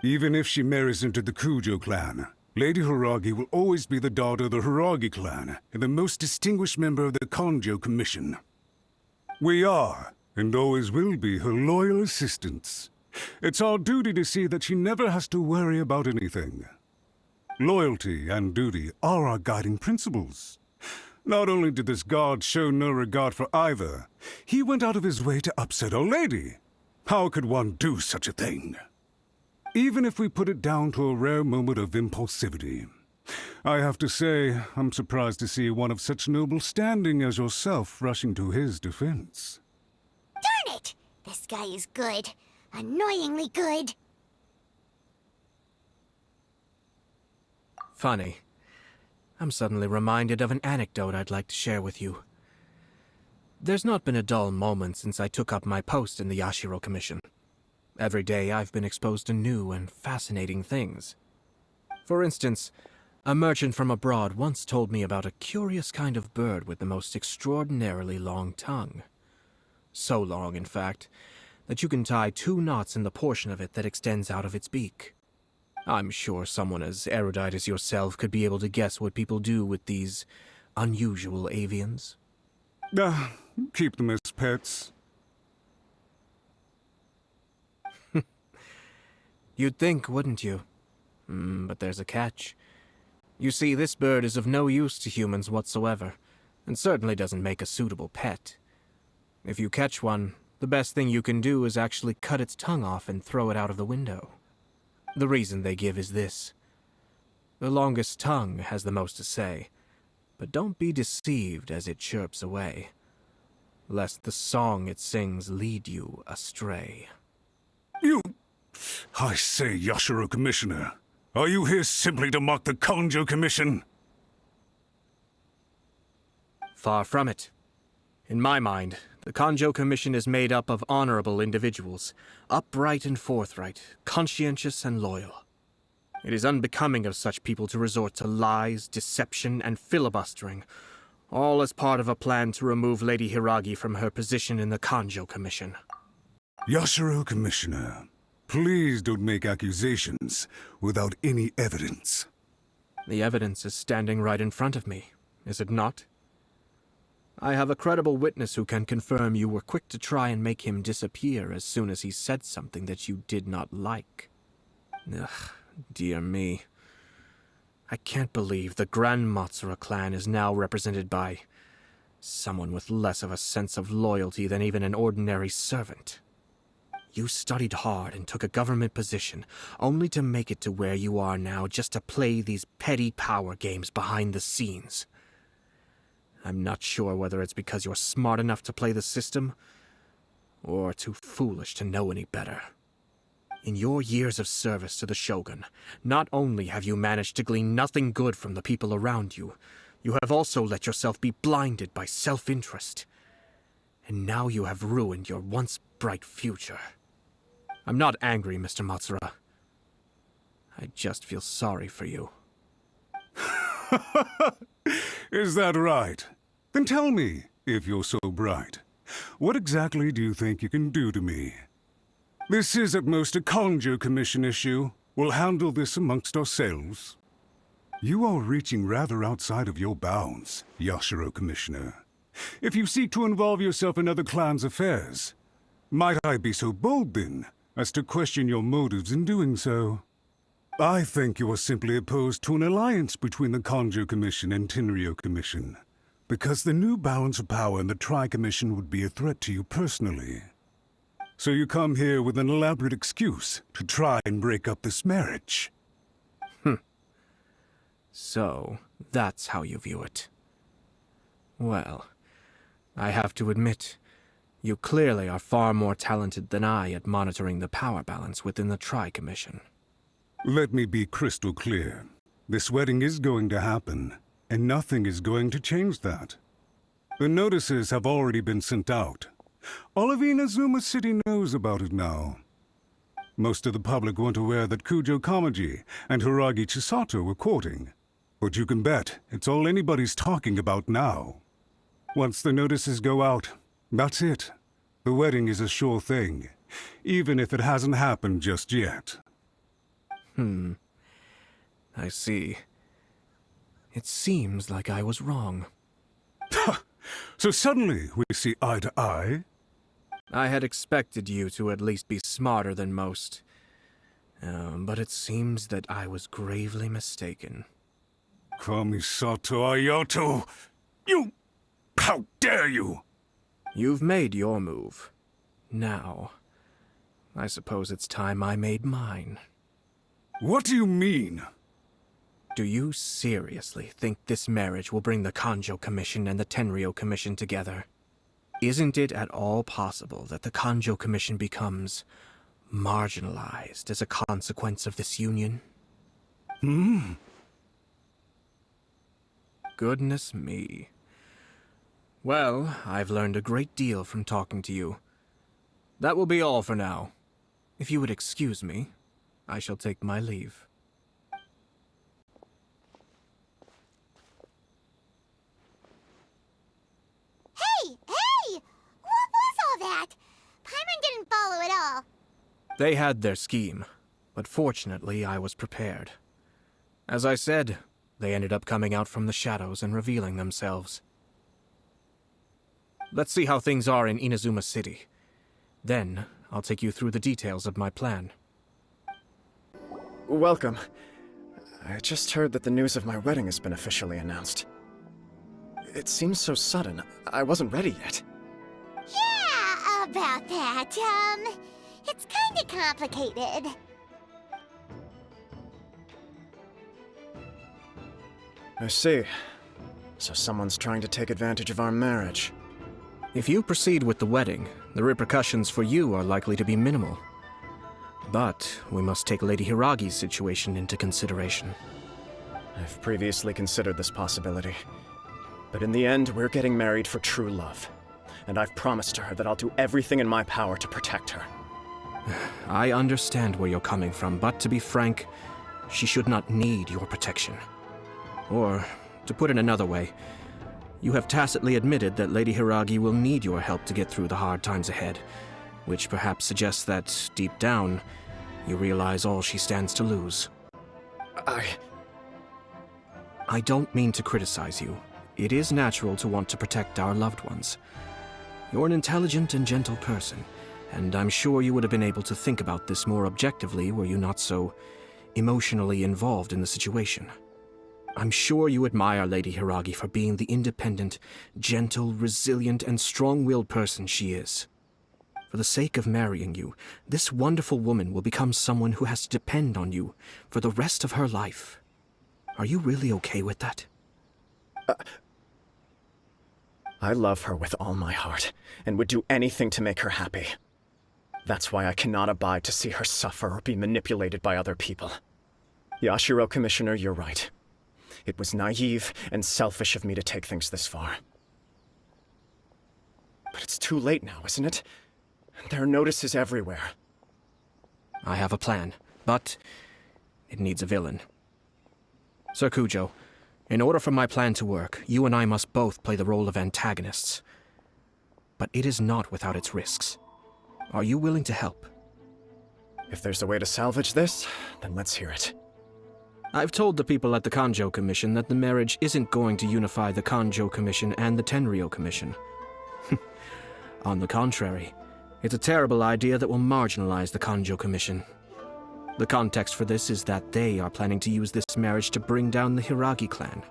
Even if she marries into the Kujo clan, Lady Hiragi will always be the daughter of the Hiragi clan and the most distinguished member of the Kanjo Commission. We are, and always will be, her loyal assistants. It's our duty to see that she never has to worry about anything. Loyalty and duty are our guiding principles. Not only did this guard show no regard for either, he went out of his way to upset our lady. How could one do such a thing? Even if we put it down to a rare moment of impulsivity. I have to say, I'm surprised to see one of such noble standing as yourself rushing to his defense. Darn it! This guy is good. Annoyingly good. Funny. I'm suddenly reminded of an anecdote I'd like to share with you. There's not been a dull moment since I took up my post in the Yashiro Commission. Every day I've been exposed to new and fascinating things. For instance, a merchant from abroad once told me about a curious kind of bird with the most extraordinarily long tongue. So long, in fact, that you can tie 2 knots in the portion of it that extends out of its beak. I'm sure someone as erudite as yourself could be able to guess what people do with these unusual avians. Keep them as pets. You'd think, wouldn't you? But there's a catch. You see, this bird is of no use to humans whatsoever, and certainly doesn't make a suitable pet. If you catch one, the best thing you can do is actually cut its tongue off and throw it out of the window. The reason they give is this. The longest tongue has the most to say, but don't be deceived as it chirps away, lest the song it sings lead you astray. I say, Yashiro Commissioner, are you here simply to mock the Kanjo Commission? Far from it. In my mind, the Kanjo Commission is made up of honorable individuals, upright and forthright, conscientious and loyal. It is unbecoming of such people to resort to lies, deception, and filibustering, all as part of a plan to remove Lady Hiragi from her position in the Kanjo Commission. Yashiro Commissioner, please don't make accusations without any evidence. The evidence is standing right in front of me, is it not? I have a credible witness who can confirm you were quick to try and make him disappear as soon as he said something that you did not like. Ugh, dear me. I can't believe the Grand Matsura clan is now represented by someone with less of a sense of loyalty than even an ordinary servant. You studied hard and took a government position, only to make it to where you are now just to play these petty power games behind the scenes. I'm not sure whether it's because you're smart enough to play the system, or too foolish to know any better. In your years of service to the Shogun, not only have you managed to glean nothing good from the people around you, you have also let yourself be blinded by self-interest. And now you have ruined your once bright future. I'm not angry, Mr. Matsura. I just feel sorry for you. Is that right? Then tell me, if you're so bright, what exactly do you think you can do to me? This is at most a Kanjo Commission issue. We'll handle this amongst ourselves. You are reaching rather outside of your bounds, Yashiro Commissioner. If you seek to involve yourself in other clans' affairs, might I be so bold, then, as to question your motives in doing so? I think you are simply opposed to an alliance between the Kanjo Commission and Tenryo Commission, because the new balance of power in the Tri-Commission would be a threat to you personally. So you come here with an elaborate excuse to try and break up this marriage. So, that's how you view it. Well, I have to admit, you clearly are far more talented than I at monitoring the power balance within the Tri-Commission. Let me be crystal clear. This wedding is going to happen, and nothing is going to change that. The notices have already been sent out. All of Inazuma City knows about it now. Most of the public weren't aware that Kujo Kamaji and Hiragi Chisato were courting. But you can bet it's all anybody's talking about now. Once the notices go out, that's it. The wedding is a sure thing, even if it hasn't happened just yet. I see. It seems like I was wrong. So suddenly we see eye to eye? I had expected you to at least be smarter than most. But it seems that I was gravely mistaken. Kamisatoayato! You... How dare you! You've made your move. Now, I suppose it's time I made mine. What do you mean? Do you seriously think this marriage will bring the Kanjo Commission and the Tenryou Commission together? Isn't it at all possible that the Kanjo Commission becomes marginalized as a consequence of this union? Goodness me. Well, I've learned a great deal from talking to you. That will be all for now. If you would excuse me, I shall take my leave. Hey! What was all that? Paimon didn't follow at all. They had their scheme, but fortunately I was prepared. As I said, they ended up coming out from the shadows and revealing themselves. Let's see how things are in Inazuma City. Then, I'll take you through the details of my plan. Welcome. I just heard that the news of my wedding has been officially announced. It seems so sudden. I wasn't ready yet. Yeah, about that. It's kinda complicated. I see. So someone's trying to take advantage of our marriage. If you proceed with the wedding, the repercussions for you are likely to be minimal. But we must take Lady Hiragi's situation into consideration. I've previously considered this possibility. But in the end, we're getting married for true love. And I've promised her that I'll do everything in my power to protect her. I understand where you're coming from, but to be frank, she should not need your protection. Or, to put it another way, you have tacitly admitted that Lady Hiragi will need your help to get through the hard times ahead, which perhaps suggests that, deep down, you realize all she stands to lose. I don't mean to criticize you. It is natural to want to protect our loved ones. You're an intelligent and gentle person, and I'm sure you would have been able to think about this more objectively were you not so emotionally involved in the situation. I'm sure you admire Lady Hiragi for being the independent, gentle, resilient, and strong-willed person she is. For the sake of marrying you, this wonderful woman will become someone who has to depend on you for the rest of her life. Are you really okay with that? I love her with all my heart, and would do anything to make her happy. That's why I cannot abide to see her suffer or be manipulated by other people. Yashiro Commissioner, you're right. It was naive and selfish of me to take things this far. But it's too late now, isn't it? There are notices everywhere. I have a plan, but it needs a villain. Sir Kujo, in order for my plan to work, you and I must both play the role of antagonists. But it is not without its risks. Are you willing to help? If there's a way to salvage this, then let's hear it. I've told the people at the Kanjo Commission that the marriage isn't going to unify the Kanjo Commission and the Tenryou Commission. On the contrary, it's a terrible idea that will marginalize the Kanjo Commission. The context for this is that they are planning to use this marriage to bring down the Hiragi clan,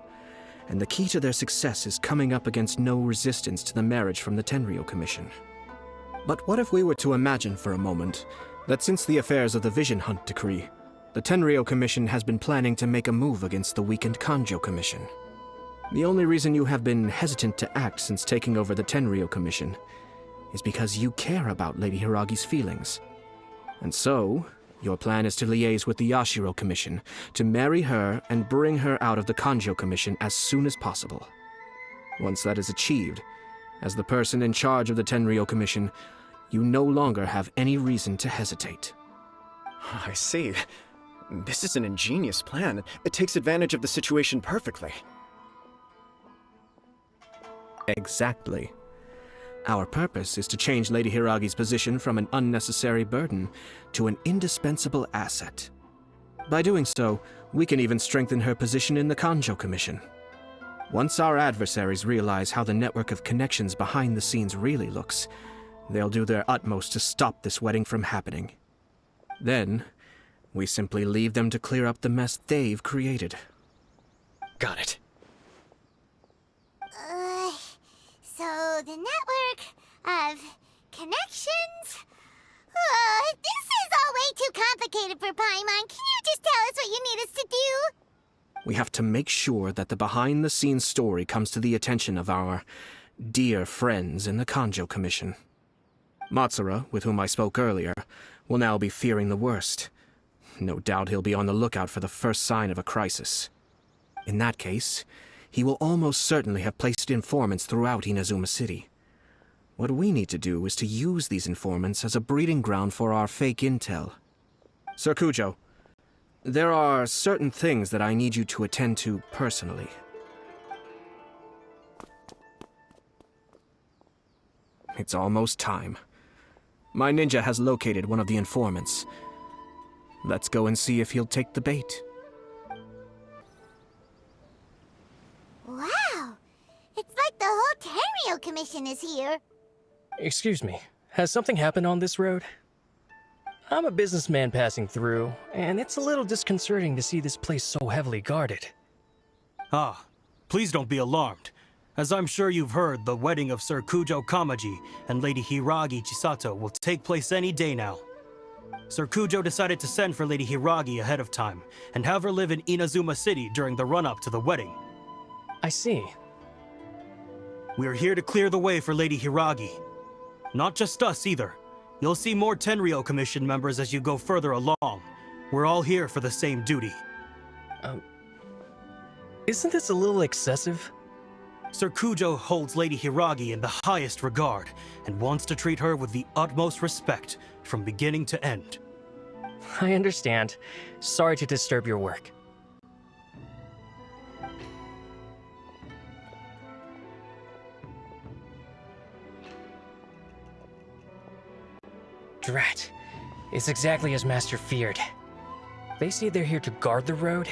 and the key to their success is coming up against no resistance to the marriage from the Tenryou Commission. But what if we were to imagine for a moment that since the affairs of the Vision Hunt Decree, the Tenryou Commission has been planning to make a move against the weakened Kanjo Commission? The only reason you have been hesitant to act since taking over the Tenryou Commission is because you care about Lady Hiragi's feelings. And so, your plan is to liaise with the Yashiro Commission to marry her and bring her out of the Kanjo Commission as soon as possible. Once that is achieved, as the person in charge of the Tenryou Commission, you no longer have any reason to hesitate. I see. This is an ingenious plan. It takes advantage of the situation perfectly. Exactly. Our purpose is to change Lady Hiragi's position from an unnecessary burden to an indispensable asset. By doing so, we can even strengthen her position in the Kanjo Commission. Once our adversaries realize how the network of connections behind the scenes really looks, they'll do their utmost to stop this wedding from happening. Then, we simply leave them to clear up the mess they've created. Got it. So the network of connections? This is all way too complicated for Paimon. Can you just tell us what you need us to do? We have to make sure that the behind-the-scenes story comes to the attention of our dear friends in the Kanjo Commission. Matsura, with whom I spoke earlier, will now be fearing the worst. No doubt he'll be on the lookout for the first sign of a crisis. In that case, he will almost certainly have placed informants throughout Inazuma City. What we need to do is to use these informants as a breeding ground for our fake intel. Sir Kujo, there are certain things that I need you to attend to personally. It's almost time. My ninja has located one of the informants. Let's go and see if he'll take the bait. Wow! It's like the whole Tenryou Commission is here. Excuse me, has something happened on this road? I'm a businessman passing through, and it's a little disconcerting to see this place so heavily guarded. Ah, please don't be alarmed. As I'm sure you've heard, the wedding of Sir Kujo Kamaji and Lady Hiragi Chisato will take place any day now. Sir Kujo decided to send for Lady Hiragi ahead of time, and have her live in Inazuma City during the run-up to the wedding. I see. We are here to clear the way for Lady Hiragi. Not just us, either. You'll see more Tenryou Commission members as you go further along. We're all here for the same duty. Isn't this a little excessive? Sir Kujo holds Lady Hiragi in the highest regard, and wants to treat her with the utmost respect, from beginning to end. I understand. Sorry to disturb your work. Drat. It's exactly as Master feared. They say they're here to guard the road,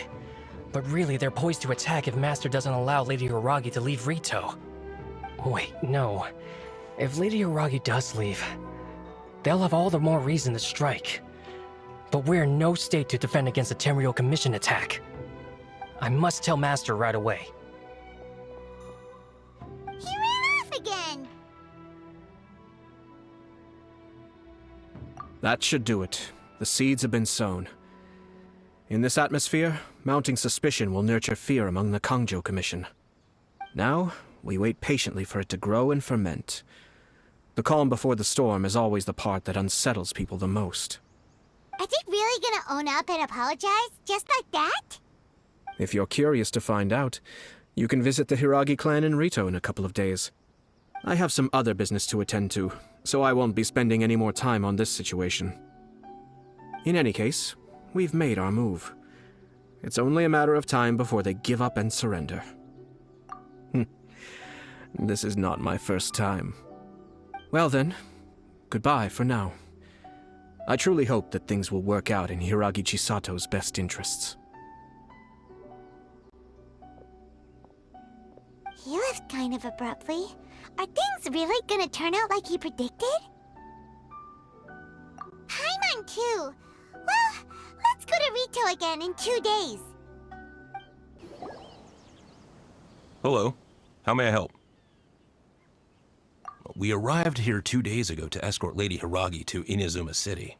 but really they're poised to attack if Master doesn't allow Lady Hiragi to leave Rito. Wait, no. If Lady Hiragi does leave, they'll have all the more reason to strike. But we're in no state to defend against a Tenryou Commission attack. I must tell Master right away. He ran off again! That should do it. The seeds have been sown. In this atmosphere, mounting suspicion will nurture fear among the Kanjo Commission. Now, we wait patiently for it to grow and ferment. The calm before the storm is always the part that unsettles people the most. Are they really gonna own up and apologize, just like that? If you're curious to find out, you can visit the Hiragi clan in Rito in a couple of days. I have some other business to attend to, so I won't be spending any more time on this situation. In any case, we've made our move. It's only a matter of time before they give up and surrender. This is not my first time. Well then, goodbye for now. I truly hope that things will work out in Hiragi Chisato's best interests. He left kind of abruptly. Are things really gonna turn out like he predicted? Paimon too. Well, let's go to Rito again in 2 days. Hello. How may I help? We arrived here 2 days ago to escort Lady Hiragi to Inazuma City.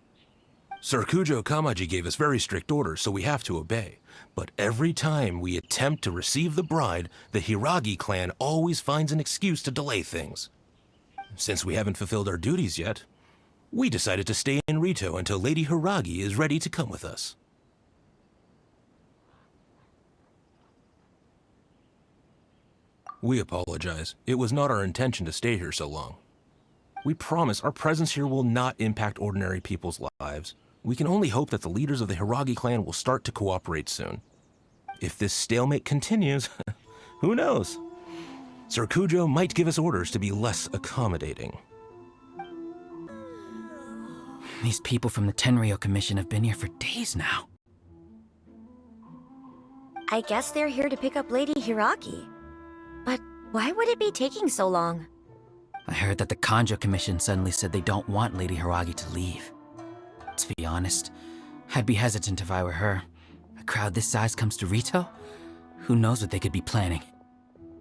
Sir Kujo Kamaji gave us very strict orders, so we have to obey. But every time we attempt to receive the bride, the Hiragi clan always finds an excuse to delay things. Since we haven't fulfilled our duties yet, we decided to stay in Rito until Lady Hiragi is ready to come with us. We apologize. It was not our intention to stay here so long. We promise our presence here will not impact ordinary people's lives. We can only hope that the leaders of the Hiragi clan will start to cooperate soon. If this stalemate continues, who knows? Sir Kujo might give us orders to be less accommodating. These people from the Tenryou Commission have been here for days now. I guess they're here to pick up Lady Hiragi. But why would it be taking so long? I heard that the Kanjo Commission suddenly said they don't want Lady Hiragi to leave. To be honest, I'd be hesitant if I were her. A crowd this size comes to Rito? Who knows what they could be planning?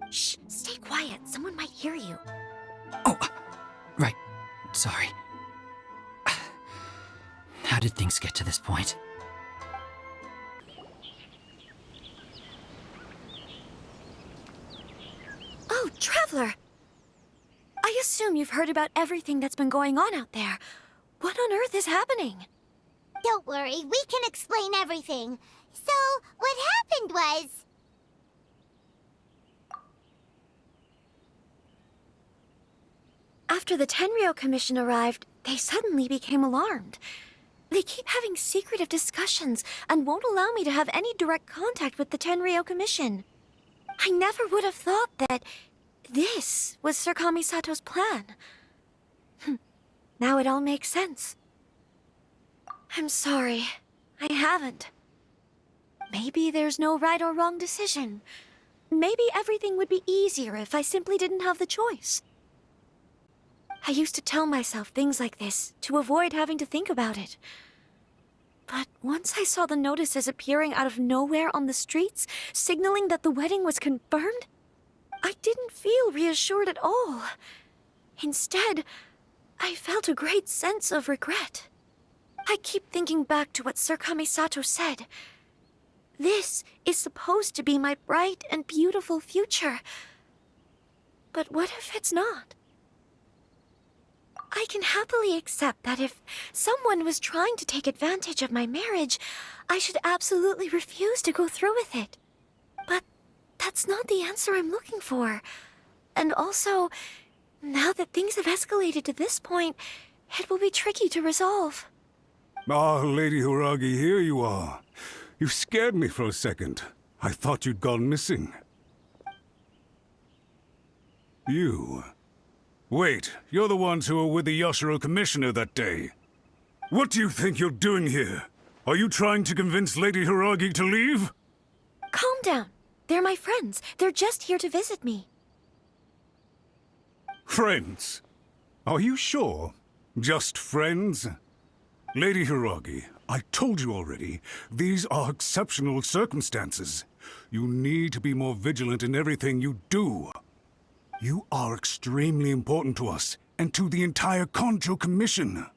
Shh, stay quiet. Someone might hear you. Oh, right. Sorry. How did things get to this point? Oh, Traveler! I assume you've heard about everything that's been going on out there. What on earth is happening? Don't worry, we can explain everything. So, what happened was... After the Tenryou Commission arrived, they suddenly became alarmed. They keep having secretive discussions and won't allow me to have any direct contact with the Tenryou Commission. I never would have thought that this was Sir Kamisato's plan. Now it all makes sense. I'm sorry. I haven't. Maybe there's no right or wrong decision. Maybe everything would be easier if I simply didn't have the choice. I used to tell myself things like this to avoid having to think about it. But once I saw the notices appearing out of nowhere on the streets, signaling that the wedding was confirmed, I didn't feel reassured at all. Instead, I felt a great sense of regret. I keep thinking back to what Sir Kamisato said. This is supposed to be my bright and beautiful future. But what if it's not? I can happily accept that if someone was trying to take advantage of my marriage, I should absolutely refuse to go through with it. But that's not the answer I'm looking for. And also, now that things have escalated to this point, it will be tricky to resolve. Ah, Lady Hiragi, here you are. You scared me for a second. I thought you'd gone missing. You... Wait, you're the ones who were with the Yashiro Commissioner that day. What do you think you're doing here? Are you trying to convince Lady Hiragi to leave? Calm down. They're my friends. They're just here to visit me. Friends? Are you sure? Just friends? Lady Hiragi, I told you already, these are exceptional circumstances. You need to be more vigilant in everything you do. You are extremely important to us, and to the entire Kanjo Commission.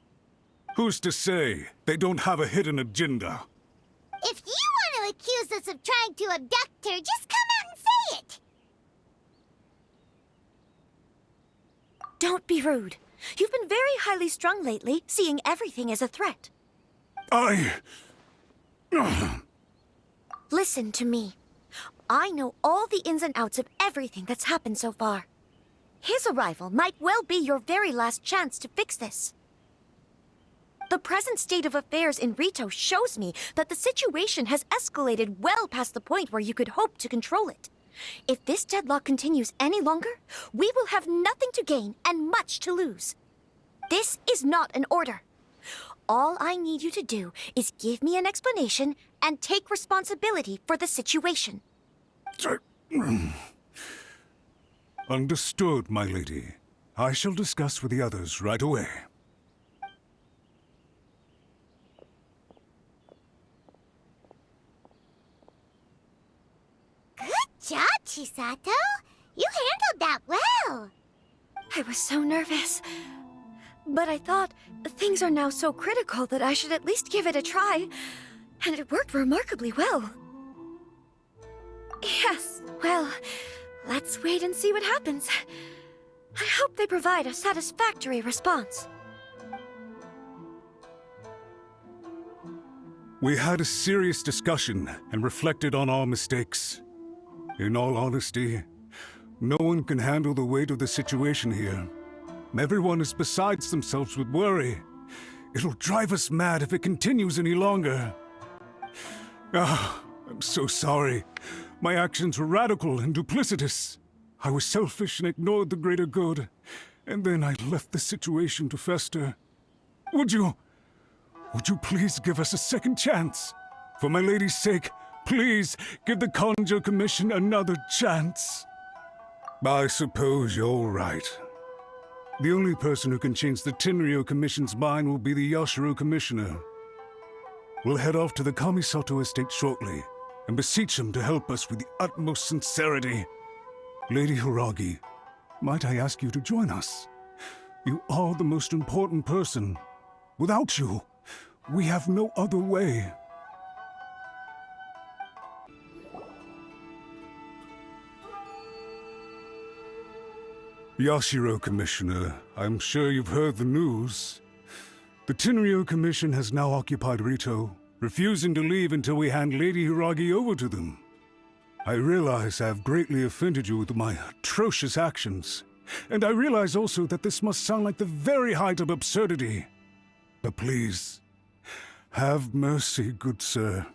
Who's to say they don't have a hidden agenda? If you want to accuse us of trying to abduct her, just come out and say it! Don't be rude. You've been very highly strung lately, seeing everything as a threat. Listen to me. I know all the ins and outs of everything that's happened so far. His arrival might well be your very last chance to fix this. The present state of affairs in Rito shows me that the situation has escalated well past the point where you could hope to control it. If this deadlock continues any longer, we will have nothing to gain and much to lose. This is not an order. All I need you to do is give me an explanation and take responsibility for the situation. Understood, my lady. I shall discuss with the others right away. Good job, Chisato! You handled that well! I was so nervous. But I thought things are now so critical that I should at least give it a try. And it worked remarkably well. Yes, well, let's wait and see what happens. I hope they provide a satisfactory response. We had a serious discussion and reflected on our mistakes. In all honesty, no one can handle the weight of the situation here. Everyone is besides themselves with worry. It'll drive us mad if it continues any longer. I'm so sorry. My actions were radical and duplicitous. I was selfish and ignored the greater good. And then I left the situation to fester. Would you please give us a second chance? For my lady's sake, Please, give the Conjo Commission another chance. I suppose you're right. The only person who can change the Tenryo Commission's mind will be the Yashiro Commissioner. We'll head off to the Kamisato estate shortly and beseech him to help us with the utmost sincerity. Lady Hiragi, might I ask you to join us? You are the most important person. Without you, we have no other way. Yashiro Commissioner, I'm sure you've heard the news. The Tenryo Commission has now occupied Rito, refusing to leave until we hand Lady Hiragi over to them. I realize I have greatly offended you with my atrocious actions, and I realize also that this must sound like the very height of absurdity. But please, have mercy, good sir.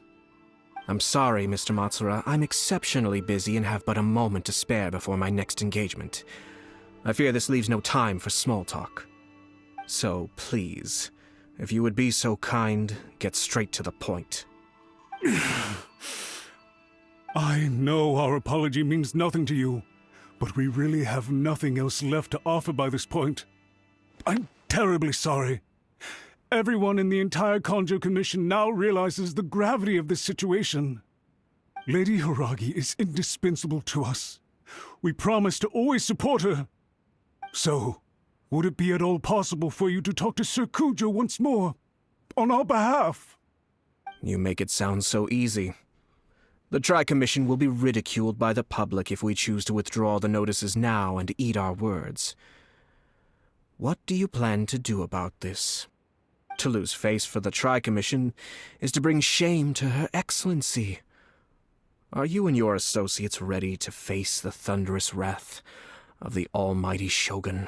I'm sorry, Mr. Matsura. I'm exceptionally busy and have but a moment to spare before my next engagement. I fear this leaves no time for small talk. So, please, if you would be so kind, get straight to the point. I know our apology means nothing to you, but we really have nothing else left to offer by this point. I'm terribly sorry. Everyone in the entire Conjo Commission now realizes the gravity of this situation. Lady Hiragi is indispensable to us. We promise to always support her. So, would it be at all possible for you to talk to Sir Kujo once more, on our behalf? You make it sound so easy. The Tri-Commission will be ridiculed by the public if we choose to withdraw the notices now and eat our words. What do you plan to do about this? To lose face for the Tri-Commission is to bring shame to Her Excellency. Are you and your associates ready to face the thunderous wrath of the almighty Shogun?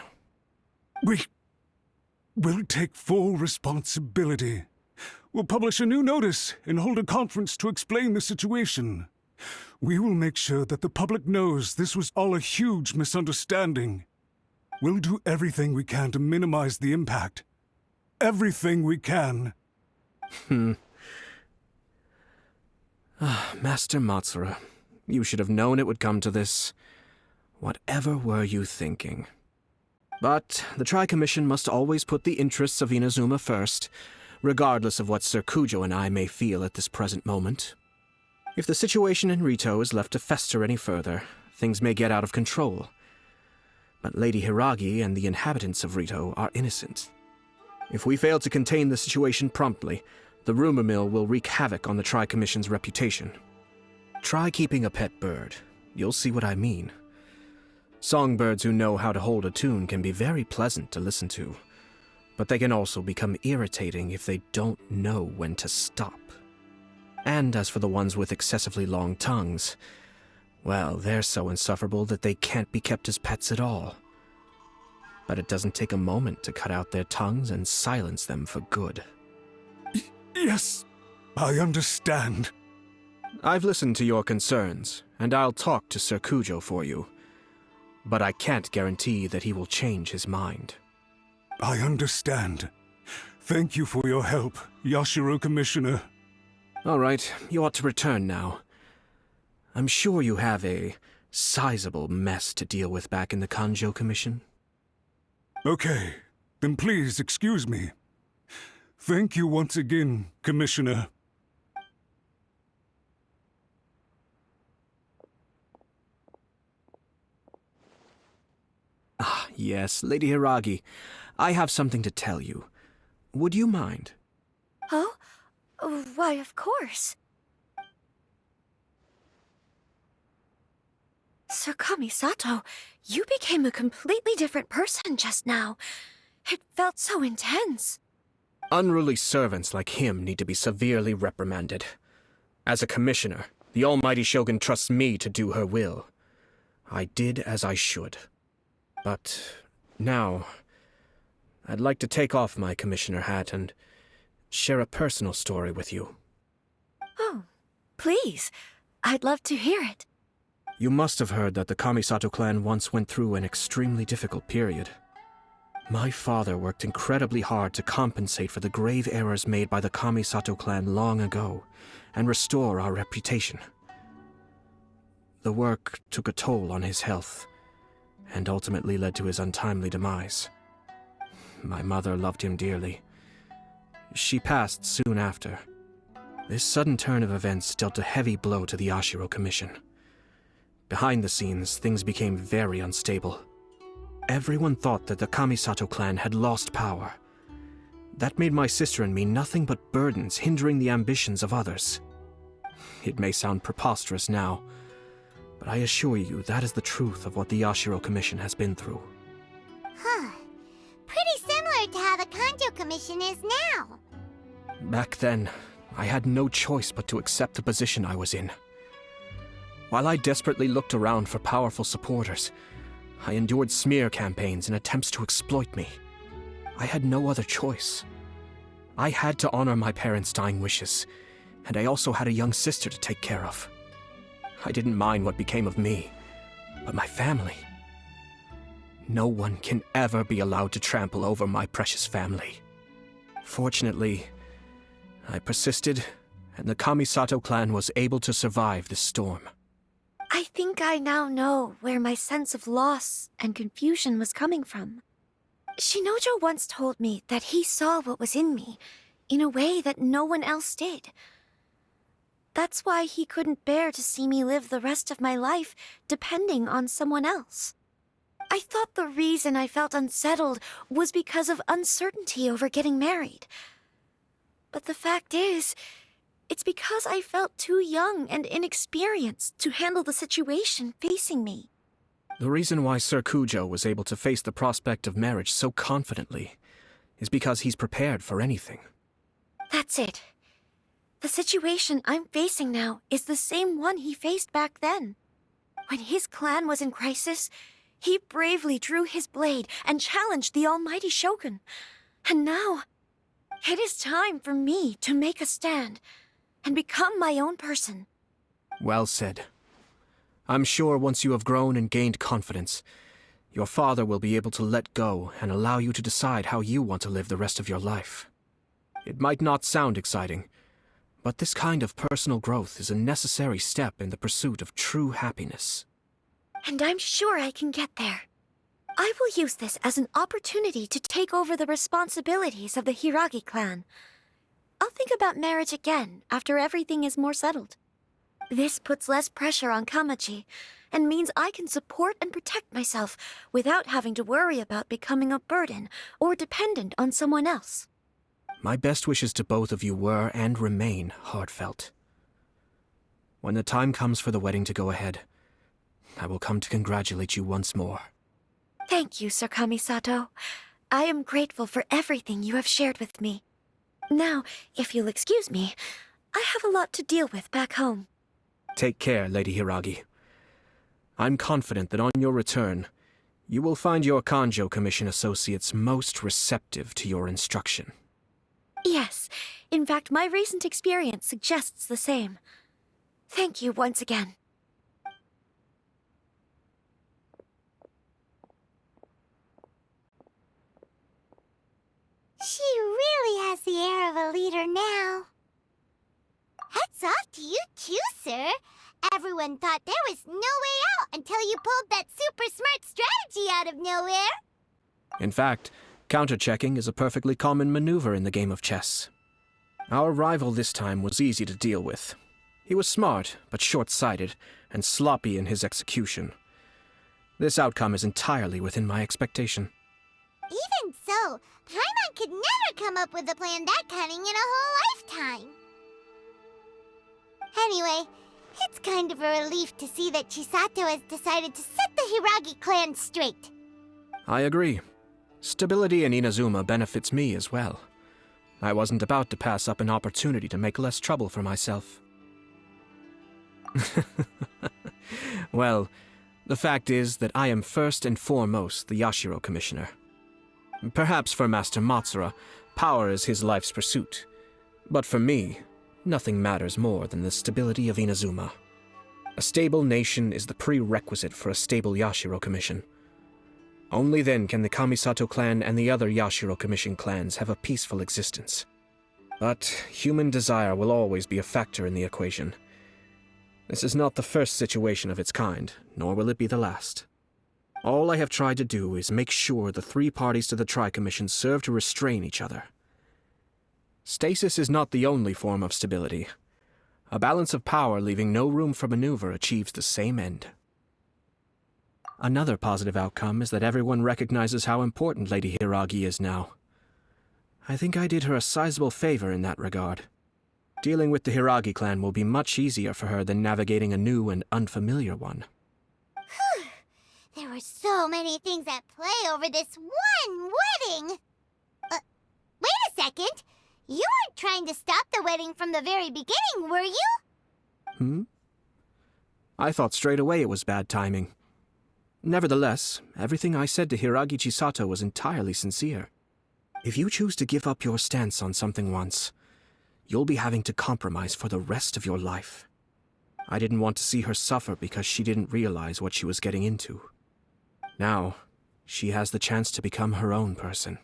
We'll take full responsibility. We'll publish a new notice and hold a conference to explain the situation. We will make sure that the public knows this was all a huge misunderstanding. We'll do everything we can to minimize the impact. Everything we can. Master Matsura, you should have known it would come to this. Whatever were you thinking? But the Tri-Commission must always put the interests of Inazuma first, regardless of what Sir Kujo and I may feel at this present moment. If the situation in Rito is left to fester any further, things may get out of control. But Lady Hiragi and the inhabitants of Rito are innocent. If we fail to contain the situation promptly, the rumor mill will wreak havoc on the Tri-Commission's reputation. Try keeping a pet bird. You'll see what I mean. Songbirds who know how to hold a tune can be very pleasant to listen to, but they can also become irritating if they don't know when to stop. And as for the ones with excessively long tongues, well, they're so insufferable that they can't be kept as pets at all. But it doesn't take a moment to cut out their tongues and silence them for good. Yes, I understand. I've listened to your concerns, and I'll talk to Sir Kujo for you. But I can't guarantee that he will change his mind. I understand. Thank you for your help, Yashiro Commissioner. All right, you ought to return now. I'm sure you have a sizable mess to deal with back in the Conjo Commission. Okay, then please excuse me. Thank you once again, Commissioner. Ah, yes, Lady Hiragi. I have something to tell you. Would you mind? Oh? Why, of course. Sir Kamisato, you became a completely different person just now. It felt so intense. Unruly servants like him need to be severely reprimanded. As a commissioner, the almighty Shogun trusts me to do her will. I did as I should. But now, I'd like to take off my commissioner hat and share a personal story with you. Oh, please. I'd love to hear it. You must have heard that the Kamisato clan once went through an extremely difficult period. My father worked incredibly hard to compensate for the grave errors made by the Kamisato clan long ago, and restore our reputation. The work took a toll on his health, and ultimately led to his untimely demise. My mother loved him dearly. She passed soon after. This sudden turn of events dealt a heavy blow to the Yashiro Commission. Behind the scenes, things became very unstable. Everyone thought that the Kamisato clan had lost power. That made my sister and me nothing but burdens hindering the ambitions of others. It may sound preposterous now, but I assure you that is the truth of what the Yashiro Commission has been through. Huh. Pretty similar to how the Kanjo Commission is now. Back then, I had no choice but to accept the position I was in. While I desperately looked around for powerful supporters, I endured smear campaigns and attempts to exploit me. I had no other choice. I had to honor my parents' dying wishes, and I also had a young sister to take care of. I didn't mind what became of me, but my family. No one can ever be allowed to trample over my precious family. Fortunately, I persisted, and the Kamisato clan was able to survive this storm. I think I now know where my sense of loss and confusion was coming from. Shinojo once told me that he saw what was in me in a way that no one else did. That's why he couldn't bear to see me live the rest of my life depending on someone else. I thought the reason I felt unsettled was because of uncertainty over getting married. But the fact is, it's because I felt too young and inexperienced to handle the situation facing me. The reason why Sir Kujo was able to face the prospect of marriage so confidently is because he's prepared for anything. That's it. The situation I'm facing now is the same one he faced back then. When his clan was in crisis, he bravely drew his blade and challenged the almighty Shogun. And now, it is time for me to make a stand and become my own person. Well said. I'm sure once you have grown and gained confidence, your father will be able to let go and allow you to decide how you want to live the rest of your life. It might not sound exciting, but this kind of personal growth is a necessary step in the pursuit of true happiness. And I'm sure I can get there. I will use this as an opportunity to take over the responsibilities of the Hiragi clan. I'll think about marriage again after everything is more settled. This puts less pressure on Kamaji, and means I can support and protect myself without having to worry about becoming a burden or dependent on someone else. My best wishes to both of you were and remain heartfelt. When the time comes for the wedding to go ahead, I will come to congratulate you once more. Thank you, Sir Kamisato. I am grateful for everything you have shared with me. Now, if you'll excuse me, I have a lot to deal with back home. Take care, Lady Hiragi. I'm confident that on your return, you will find your Kanjo Commission associates most receptive to your instruction. Yes, in fact, my recent experience suggests the same. Thank you once again. She really has the air of a leader now. Hats off to you too, sir. Everyone thought there was no way out until you pulled that super smart strategy out of nowhere. In fact, counter-checking is a perfectly common maneuver in the game of chess. Our rival this time was easy to deal with. He was smart, but short-sighted, and sloppy in his execution. This outcome is entirely within my expectation. Even so, Paimon could never come up with a plan that cunning in a whole lifetime. Anyway, it's kind of a relief to see that Chisato has decided to set the Hiragi clan straight. I agree. Stability in Inazuma benefits me as well. I wasn't about to pass up an opportunity to make less trouble for myself. Well, the fact is that I am first and foremost the Yashiro Commissioner. Perhaps for Master Matsura, power is his life's pursuit. But for me, nothing matters more than the stability of Inazuma. A stable nation is the prerequisite for a stable Yashiro Commission. Only then can the Kamisato clan and the other Yashiro Commission clans have a peaceful existence. But human desire will always be a factor in the equation. This is not the first situation of its kind, nor will it be the last. All I have tried to do is make sure the three parties to the Tri-Commission serve to restrain each other. Stasis is not the only form of stability. A balance of power leaving no room for maneuver achieves the same end. Another positive outcome is that everyone recognizes how important Lady Hiragi is now. I think I did her a sizable favor in that regard. Dealing with the Hiragi clan will be much easier for her than navigating a new and unfamiliar one. Whew. There were so many things at play over this one wedding! Wait a second! You weren't trying to stop the wedding from the very beginning, were you? I thought straight away it was bad timing. Nevertheless, everything I said to Hiragi Chisato was entirely sincere. If you choose to give up your stance on something once, you'll be having to compromise for the rest of your life. I didn't want to see her suffer because she didn't realize what she was getting into. Now, she has the chance to become her own person.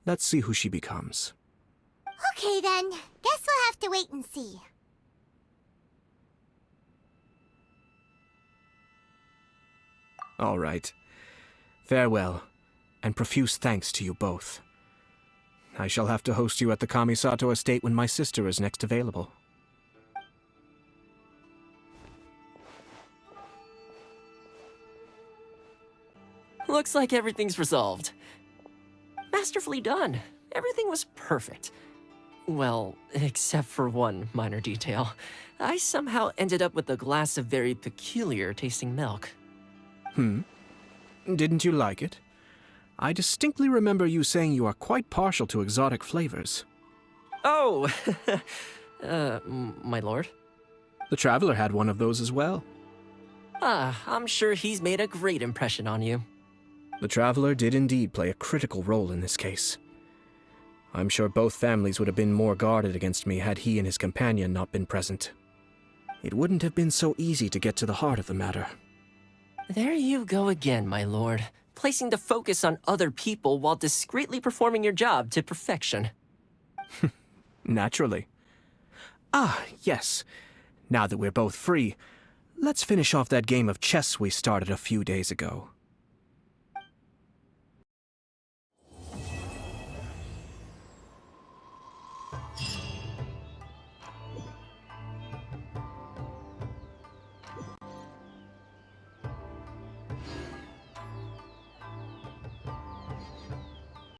Let's see who she becomes. Okay then, guess we'll have to wait and see. All right. Farewell, and profuse thanks to you both. I shall have to host you at the Kamisato estate when my sister is next available. Looks like everything's resolved. Masterfully done. Everything was perfect. Well, except for one minor detail. I somehow ended up with a glass of very peculiar tasting milk. Didn't you like it? I distinctly remember you saying you are quite partial to exotic flavors. Oh, my lord? The Traveler had one of those as well. I'm sure he's made a great impression on you. The Traveler did indeed play a critical role in this case. I'm sure both families would have been more guarded against me had he and his companion not been present. It wouldn't have been so easy to get to the heart of the matter. There you go again, my lord. Placing the focus on other people while discreetly performing your job to perfection. Naturally. Yes. Now that we're both free, let's finish off that game of chess we started a few days ago.